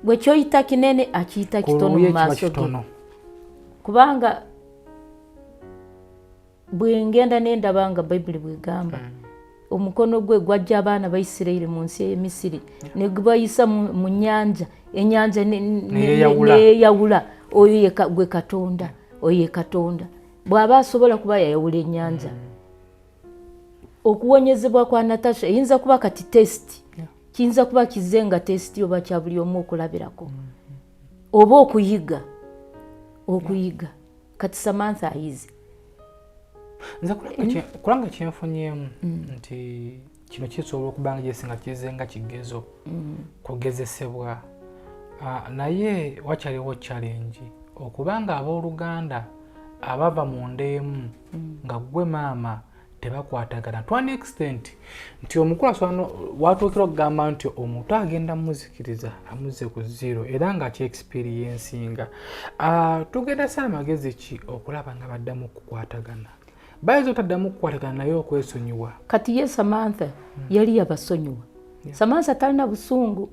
gwe kyoyita kinene akiyita kitono mu maaso ge kubanga bwengenda nendabanga Bayibuli bwegamba omukono gwe gwajja abaana ba Isirayiri mu nsi y'Emisiri ne gubayisa mu nyanja enyanja neyawula oyo gwe Katonda oyo Katonda bw'aba asobola kuba yayawula ennyanja okuwonyezebwa kwa Natasha eyinza kuba kati test kiyinza kuba kizenga test oba kya buli omu okulabirako oba okuyiga kati Samantha ayize nza kulanga kyenfunyemu nti kino kisobola okubanga gyesinga kizenga kigezo kugezesebwa naye wakyaliwo challenge okubanga abooluganda abava mu ndeemu nga gwe maama tebakwatagana to an extent nti omukulu asobola watuukira okugamba nti omuntu agenda muzikiriza amuze ku zero era nga kyexperiencinga tugenda sa amagezi ki okulaba nga baddamu okukwatagana bayinza otaddamu okukwatagana naye okwesonyiwa kati ye Samantha yali yabasonyiwa Samantha talina busungu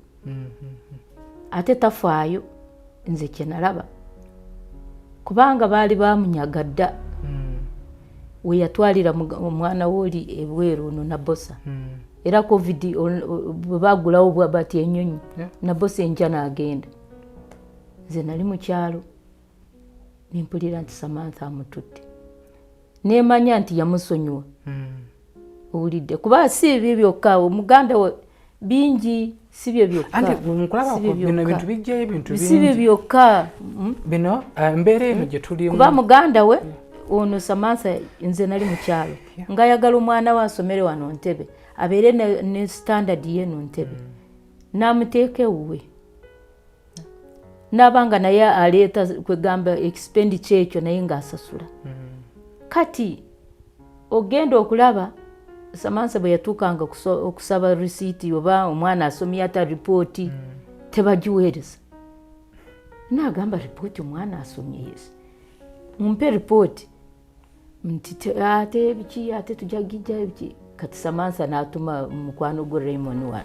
ate tafaayo nze kyenalaba kubanga baali bamunyaga dda we yatwalira omwana woli ebweru ono nabosa era covid bwe bagulawo bwabati enyonyi nabosa enja n'agenda nze nali mu kyalo nempulira nti Samantha amutudde nemanya nti yamusonyiwa owulidde kuba si ebyo byokka omuganda we bingi si byo byokka si byo byokka bino mbeera eno gye tulimu kuba muganda we ono Samantha nze nali mu kyalo ngayagala omwana we asomere wano Ntebe abeere ne standard ye no Ntebe namuteeka ewuwe nabanga naye aleeta kwegamba expenditure ekyo naye ng'asasula kati ogenda okulaba Samantha bwe yatuukanga okusaba risiiti oba omwana asomye ata ripooti tebagiweereza nagamba ripooti omwana asomye yesi mumpe ripooti nti ate biki ate tujagijja biki kati Samantha n'atuma mukwano gwe Raymond wa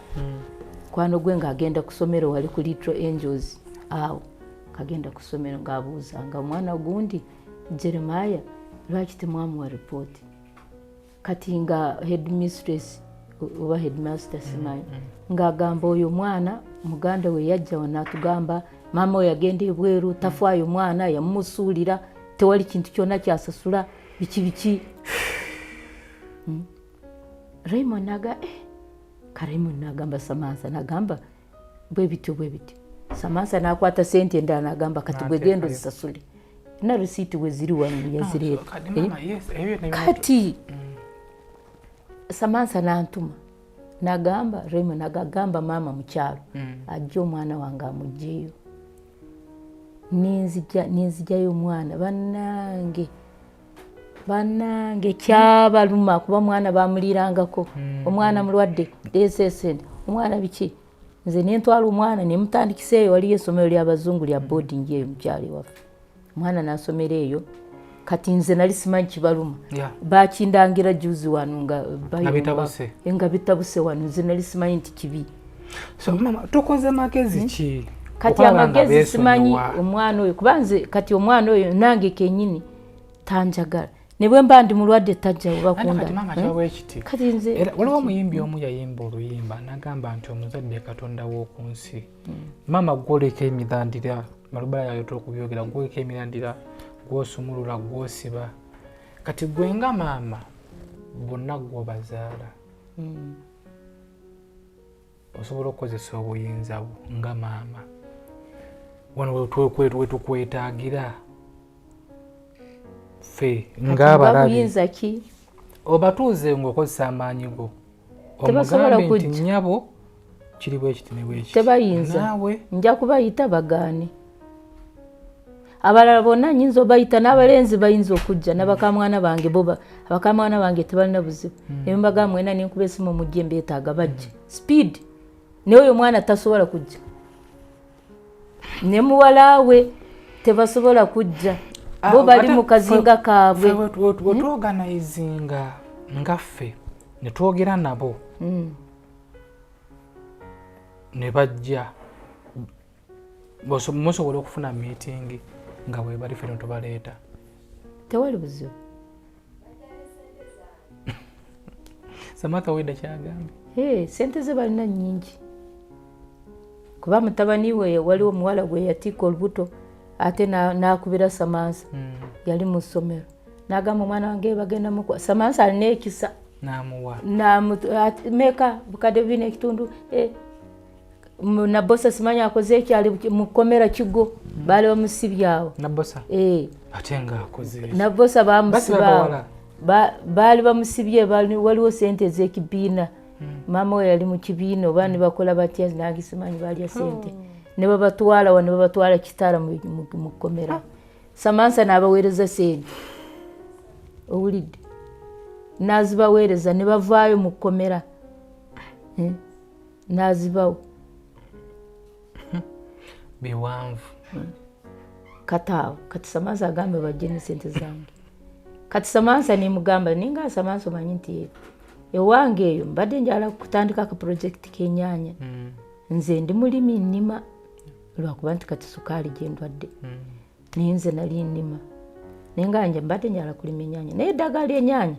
mukwano gwe ng'agenda kusomero wali ku Little Angels awo kagenda kusomero ng'abuuza nga omwana gundi Jeremiah lwaki temwamuwa ripooti kati nga headmistress oba headmaster simanyi ng'agamba oyo mwana muganda we yajja wanatugamba maama we yagenda ebweru tafaayo mwana yamumusuulira tewali kintu kyonna kyasasula biki Raymond naga Raymond nagamba Samantha nagamba bwe bityo Samantha nakwata sente endala nagamba kati bwe gendo zisasule na receipt we ziri wano yazireta kati Samantha nantuma nagamba Raymond nagamba mama mu kyalo ajja omwana wange amugjeyo ninzijayo omwana bannange kyabaluma kuba mwana bamulirangako omwana mulwadde desesende omwana biki nze nentwala omwana nemutandikisa eyo waliyo essomero ly'abazungu lya boarding eyo mukyali waffe omwana nasomera eyo kati nze nali simanyi kibaluma bakindangira juzi wano nga bitabuse wano nze nali simanyi nti kibi so mama tukoze magezi ki kati amagezi simanyi omwana oyo kuba nze kati omwana oyo nange kenyini tanjagala ne bwe mba ndi mulwadde tajja bakunda kati nze waliwo omuyimbi omu yayimba oluyimba nagamba nti omuzadde Katonda w'oku nsi mama gwoleka emidandira malubala yayo tokubyogera gwoleka emidandira gwosumulula gwosiba kati gwe nga maama bonna gwobazaala osobola okukozesa obuyinza bwo nga maama wano wetukwetaagira fe ng'abalabi obatuuze ng'okozesa amaanyi go omugambe nti nnyabo kiri bwekiti ne bwekiti tebayinza nja kubayita bagaane abalala bonna nyinza obayita n'abalenzi bayinza okujja n'abakamwana bange abakamwana bange tebalina buzibu embaga mwena nenkuba esimu mujje mbeetaaga bajje speed naye oyo mwana tasobola kujja ne muwalawe tebasobola kujja bo bali mu kazinga kaabwe wetwoganayizinga ngaffe ne twogera nabo ne bajja musobola okufuna meeting nga bwe bali feno tobaleeta tewali buzibu Samantha weda kyagambe sente ze balina nnyingi kuba mutabani we waliwo muwala gwe yatika olubuto ate nakubira Samantha yali mu ssomero nagamba omwana wange bagenda mukwa Samantha alina ekisa namuwa meka bukadde bina ekitundu na bosa simanyi akoze ekyali mu kkomera kigo baali bamusibyawo na bosa ate nga akoze na bosa bamusibyawo baali bamusibye waliwo sente z'ekibiina maama we yali mu kibiina oba ne bakola batya nange simanyi baalya sente ne babatwala wano ne babatwala kitala mu kkomera Samantha n'abaweereza sente owulidde n'azibaweereza ne bavaayo mu kkomera n'azibawo biwanvu kataawo kati Samantha agambe bajje ne sente zange kati Samantha nimugamba ninga Samantha omanyi nti ewange eyo mbadde njala kutandika aka project k'ennyaanya nze ndi mulimi nnima lwakuba nti kati sukaali gye ndwadde naye nze nali nnima naye nga nje mbadde njala kulima ennyaanya naye eddagala ly'ennyaanya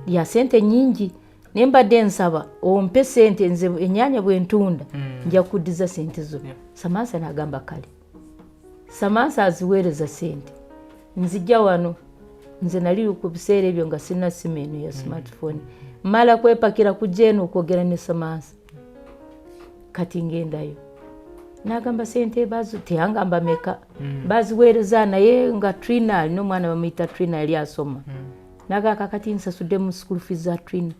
lya sente nnyingi naye mbadde nsaba ompe sente nze ennyaanya bwe ntunda nja kuddiza sente zo Samantha n'agamba kale Samantha aziweereza sente nzijja wano nze nali ku biseera ebyo nga sina simu eno ya smartphone mala kwepakira kujja eno okwogera ne Samantha kati ngendayo nagamba sente bazu teyangamba meka baziweereza naye nga Trina alina omwana bamuyita Trina yali asoma nagaka kati nsasudde mu school fees za Trina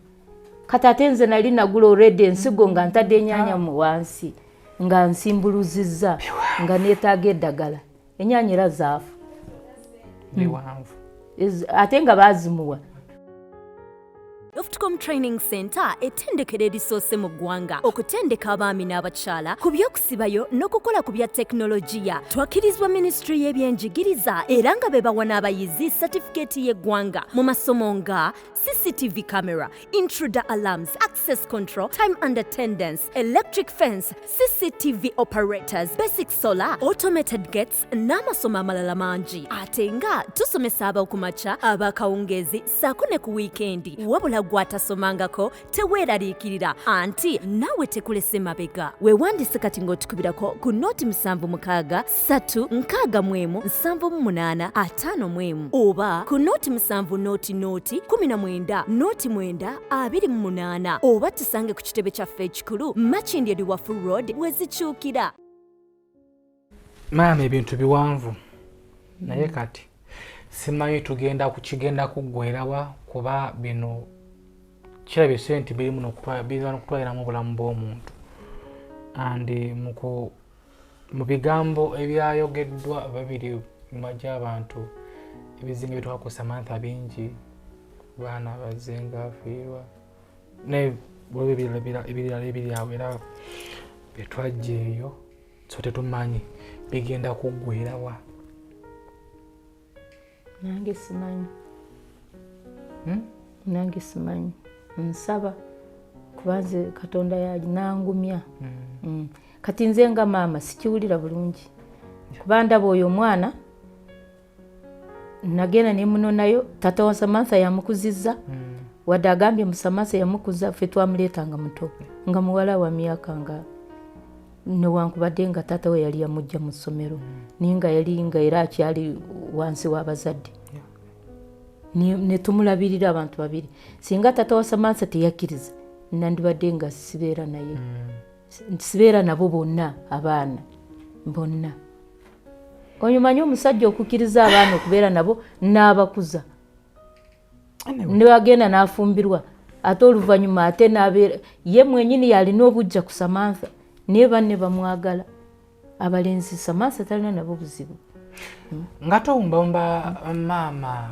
kati ate nze nali nagula already ensigo nga ntadde ennyanya mu wansi nga nsimbuluzizza nga neetaaga eddagala ennyanya era zaafu ate nga baazimuwa Ofcom Training Center ettendekero erisoose mu ggwanga okutendeka abaami n'abakyala ku by'okusibayo n'okukola ku bya tekinologiya. Twakirizibwa Ministry y'ebyenjigiriza era nga be bawa n'abayizi satifikeeti y'eggwanga mu masomo nga CCTV camera, intruder alarms, access control, time and attendance, electric fence, CCTV operators, basic solar, automated gates n'amasomo amalala mangi. Ate nga tusomesa ab'okumakya, ab'akawungeezi ssaako ne ku wiikendi. Wabula gwatasomangako teweeraliikirira anti naawe tekulese mabega. Weewandise kati ng'otukubirako ku nooti 7661 oba ku nooti 7 nooti 19 nooti 9 oba tusange ku kitebe kyaffe ekikulu Makindye Liwafu Road wezikyukira. Maama ebintu biwanvu naye kati simanyi tugenda kuggweerawa kuba bino kirabye sente birimu n'okutwaliramu obulamu bw'omuntu andi mu bigambo ebyayogeddwa babiri mu majja abantu ebizinga bituuka ku Samantha bingi baana bazenga afiirwa ebirala ebiri awo era byetwajja eyo so tetumanyi bigenda kuggweerawa. Nange simanyi nsaba kubanze Katonda nangumya kati nze nga maama sikiwulira bulungi kuba ndaba oyo omwana nagenda ne munonayo tata wa Samantha yamukuzizza wadde agambye mu Samantha yamukuza ffe twamuleetanga muto nga muwala wa myaka nga newankubadde nga tata we yali yamujja mu ssomero naye nga yali nga era akyali wansi w'abazadde ne tumulabirira abantu babiri singa tata wa Samantha teyakkiriza nandibadde nga sibeera naye sibeera nabo bonna abaana bonna onyumanyi omusajja okukkiriza abaana okubeera nabo n'abakuza ne bagenda n'afumbirwa ate oluvannyuma ate n'abeera ye mwenyini yalina obujja ku Samantha naye banne bamwagala abalenzi Samantha talina nabo buzibu nga towumbawumba maama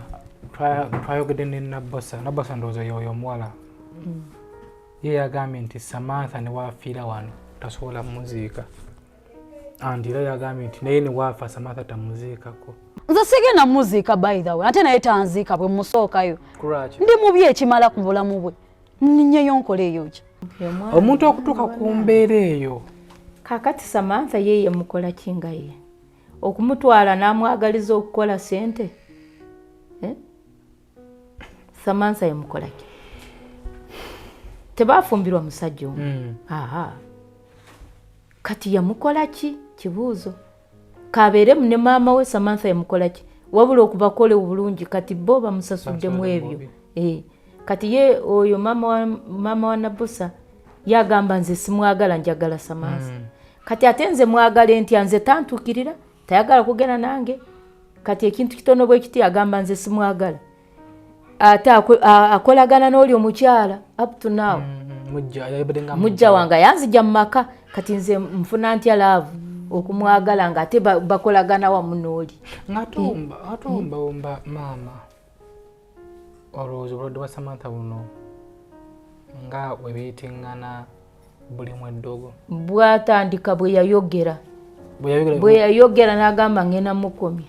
twayogedde ne Nabbosa ndowooza yoyo omuwala ye yagambye nti Samantha ne waafiira wano tasobola muziika andi era yagambye nti naye ne waafa Samantha tamuziikako. Nze sigenda muziika by the way ate naye tanziika bwe musookayo Kuraki? Ndi mubi ekimala ku bulamu bwe nnyeyo nkola eyo ki omuntu okutuuka ku mbeera eyo. Kakati Samantha ye yamukola kinga ye okumutwala n'amwagaliza okukola sente Samantha yamukola ki tebafumbirwa musajja omu kati yamukola ki kibuuzo kabeeremu ne maama we Samantha yamukola ki wabula okubakole obulungi kati bo bamusasuddemu ebyo kati ye oyo maama wa Nabbosa yagamba nze simwagala njagala Samantha kati ate nze mwagala ntya nze tantuukirira tayagala kugenda nange kati ekintu kitono bwe kiti agamba nze simwagala ate akolagana n'oli omukyala up to now mujja wange yanzija mu maka kati nze nfuna ntya laavu okumwagala nga ate bakolagana wamu n'oli atumbawumba maama olowooza obulwadde bwa Samantha buno nga webeetiŋŋana buli mweddogo bwatandika bwe yayogera n'agamba ngenda mukomya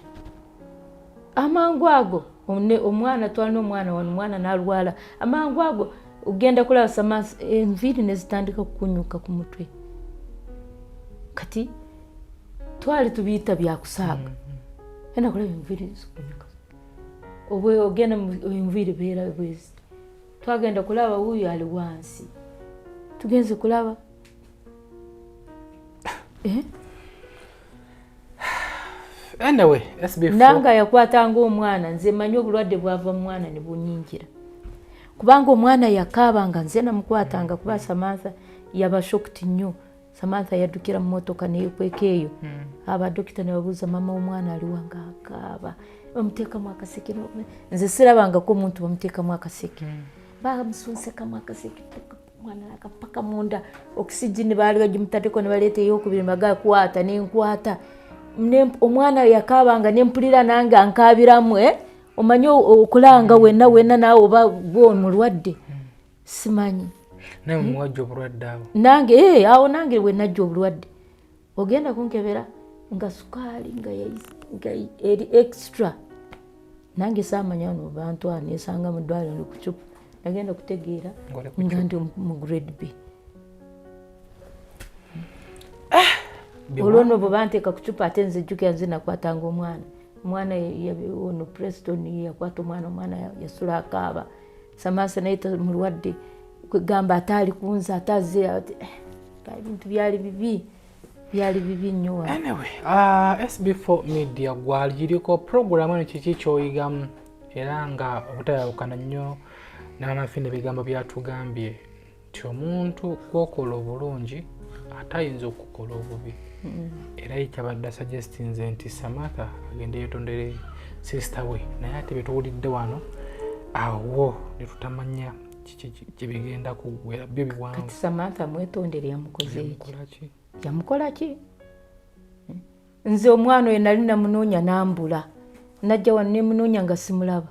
amangu ago omwana twalina omwana wano omwana n'alwala amangu ago ogenda kulaba Samantha enviiri ne zitandika kukunyuka ku mutwe kati twali tubiyita byakusaaga enda kulaba enviiri zikunyuka obwe ogenda enviiri beera bwezi twagenda kulaba wuyo ali wansi tugenze kulaba Anyway, SB4 nanga yakwatanga omwana nze manyi obulwadde bwava mu mwana ne bunyingira kubanga omwana yakaabanga nze namukwatanga kuba Samantha yaba shocked nnyo. Samantha yaddukira mu motoka neyekweka eyo abadokita ne babuuza mama w'omwana aliwa nga akaaba bamuteekamu akaseke nze sirabangako omuntu bamuteekamu akaseke bamusunsekamu akaseke mwana akapaka munda oxygen baali bagimutaddeko ne baleeta ey'okubiri bagakwata nenkwata omwana yakaabanga nempulira nange ankaabiramu omanyi okulanga wenna naawe oba gwe mulwadde simanyi naye muwajja obulwadde abo nange awo nange wenajja obulwadde ogenda kunkebera nga sukaali nga eri extra nange saamanya no bantu anesanga mu ddwaliro ndi ku cupa nagenda kutegeera nga ndi mu grade B. olwo no bwe banteeka ku cupa ate nze jjukira nze nakwatanga omwana ono Preston yakwata omwana yasula akaaba Samantha naye mulwadde kwegamba ataali kunza ataze ebintu byali bibi nnyo. Anyway, SB4 Media gwaliriko program eno kiki kyoyigamu era nga obutayawukana nnyo n'amafine ebigambo byatugambye nti omuntu gwokola obulungi atayinza okukola obubi. Era ekyabadde suggestinze nti Samantha agende yetondere sister we naye ate betuwulidde wano awo netutamanya kibigenda kugwera byo biwanvu. Kati Samantha mwetondere yamukoze iki? Yamukola ki? Nze omwana oyo nali namunoonya nambula najja wano nemunoonya nga simulaba.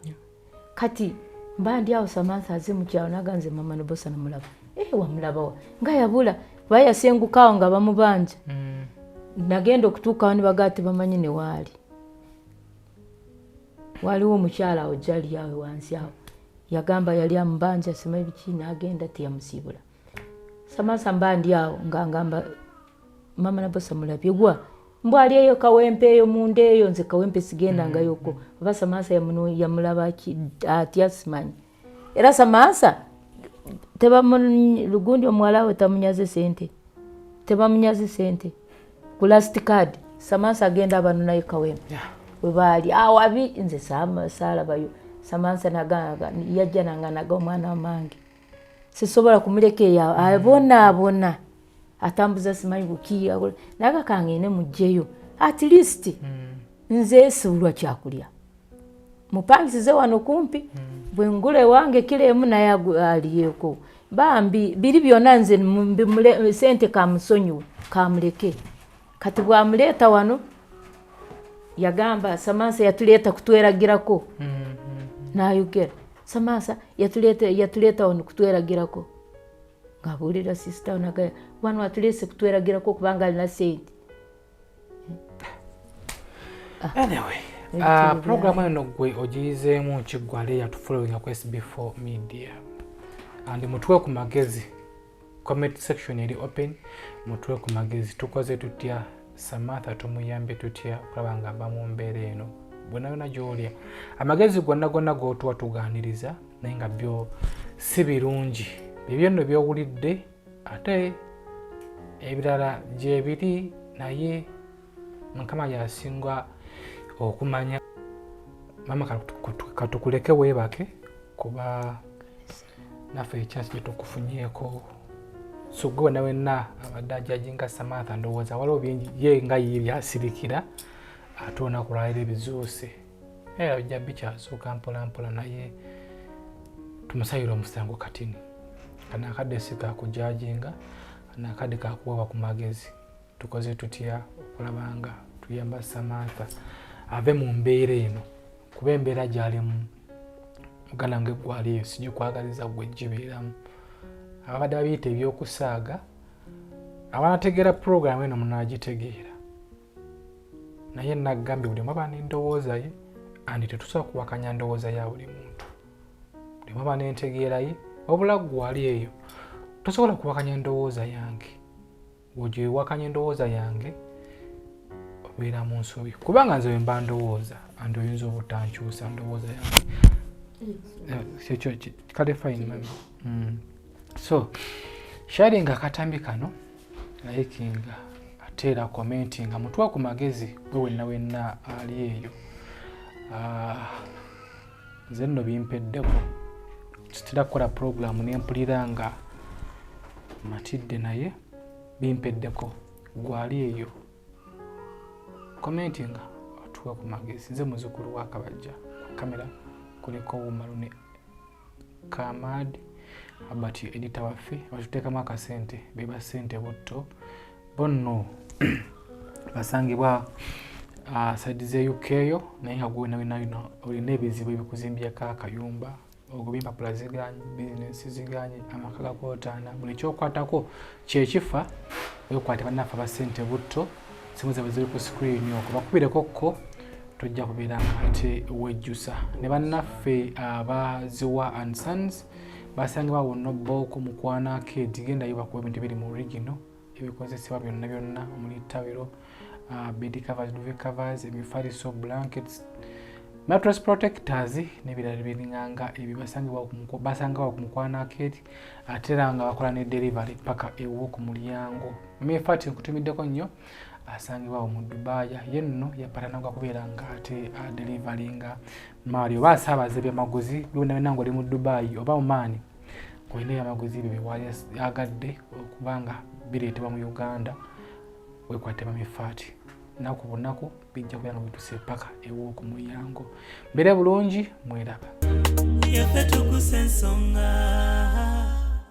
Kati mbandi awo Samantha aze mu kyalo naganze mama nobosa namulaba. Wamulabawa nga yabula bayasengukaawo nga bamubanja. Nagenda okutuukawo ne bagaati bamanyi ne waali. Waliwo omukyala awo jali awe wansi awo. Yagamba yali amubanja simanyi biki n'agenda teyamusibula. Samantha mbandi awo ngamba mama nabosa mulabye gwa mbwali eyo kawempe eyo munda eyo nze kawempe sigenda nga yoko oba Samantha yamulaba atya simanyi. Era Samantha lugundi omuwala we tamunyaze sente tebamunyaze sente ku last card Samantha agenda abano naye kawempe we baali awabi nze saalabayo. Samantha naganga yajja nanganaga omwana wamange sisobola kumuleka eyo abona atambuza simanyi bukiya naga kangene mujjeyo at least nze sulwa kyakulya mupangisize wano kumpi bwe ngule wange kilemu naye aliyeko bambi biri byonna nze sente kamusonyiwe kamuleke kati bwamuleta wano yagamba Samantha yatuleeta kutweragirako nayogera Samantha yatuleeta wano kutweragirako ngabulira sister nagaya wano atulese kutweragirako kubanga alina sente. Anyway, program eno gwe ogiyizeemu kiggwale yatufollowinga ku SB4 Media and mutwe ku magezi comment section eri open mutwe ku magezi tukoze tutya Samantha tumuyambe tutya okulaba nga aba mu mbeera eno bwena yona gy'olya amagezi gonna g'otuwa tugaaniriza naye nga byo si birungi bibyo nno byowulidde ate ebirala gye biri naye Mukama yasinga okumanya. Mama katukuleke weebake kuba naffe ekyasi gye tukufunyeeko so gwe nawe na abadde ajajinga Samantha ndowooza waliwo bingi ye nga ye byasirikira ate onakulaalira ebizuuse era bijja bikyasooka mpolampola naye tumusayira omusango katini kana akadde sika kujajinga kana akadde kakuweebwa ku magezi tukoze tutya okulabanga tuyamba Samantha ave mu mbeera eno kuba embeera gy'alimu muganda wange gwaliyo sigikwagaliza gwe gibeeramu abadde babiyita ebyokusaaga abanategeera program eno munagitegeera naye nagambye buli omu aba n'endowooza ye andi tetusobola kuwakanya ndowooza ya buli muntu buli omu aba n'entegeera ye wabula gwali eyo tosobola kuwakanya endowooza yange bw'ogiwakanya endowooza yange obeera mu nsobi kubanga nze wemba ndowooza andi oyinza obutankyusa ndowooza yange ekyo kale fine mami. So sharing akatambi kano naye kinga teera comment nga mutwa ku magezi bwe wenna ali eyo. Nze nno bimpeddeko kitera kukola program nempulira nga matidde naye bimpeddeko gwali eyo comment nga otwa ku magezi. Nze muzukulu wa Kabajja kamera kuliko Umarune Kamad abati editor waffe batuteekamu akasente beba Sente Butto bonno basangibwa side ze UK yo naye hagwena wena olina ebizibu ebikuzimbyako akayumba ogubimba plaziganye business ziganye amakaga kotana buli kyokwatako kyekifa wekwate bannaffe aba Sente Butto simu zaabwe ziri ku screen yoko bakubireko ko tojja kubeera ate wejjusa ne bannaffe aba Zziwa and Sons basangibwa wonna boko mukwana kedi genda yoba ku ebintu biri mu original ebikozesebwa byonna omuli tawero bed covers, duvet covers, emifaliso, blankets, mattress protectors n'ebirala biringanga ebyo basangibwa ku mukwana kedi ate era nga bakola ne delivery paka ewo ku mulyango. Mefati nkutumiddeko nnyo asangibwa mu Dubai yenno yapatananga kubeera nga ate deliveringa Mario basaabaze byamaguzi byonna nango ali mu Dubai oba Oman koine yamaguzi bye wali agadde okubanga bireetebwa mu Uganda wekwate bamefati nako bonako bijja kubeera nga bituse paka ewo ku mulyango. Mbere bulungi mweraba. Tuggussa Enssonga.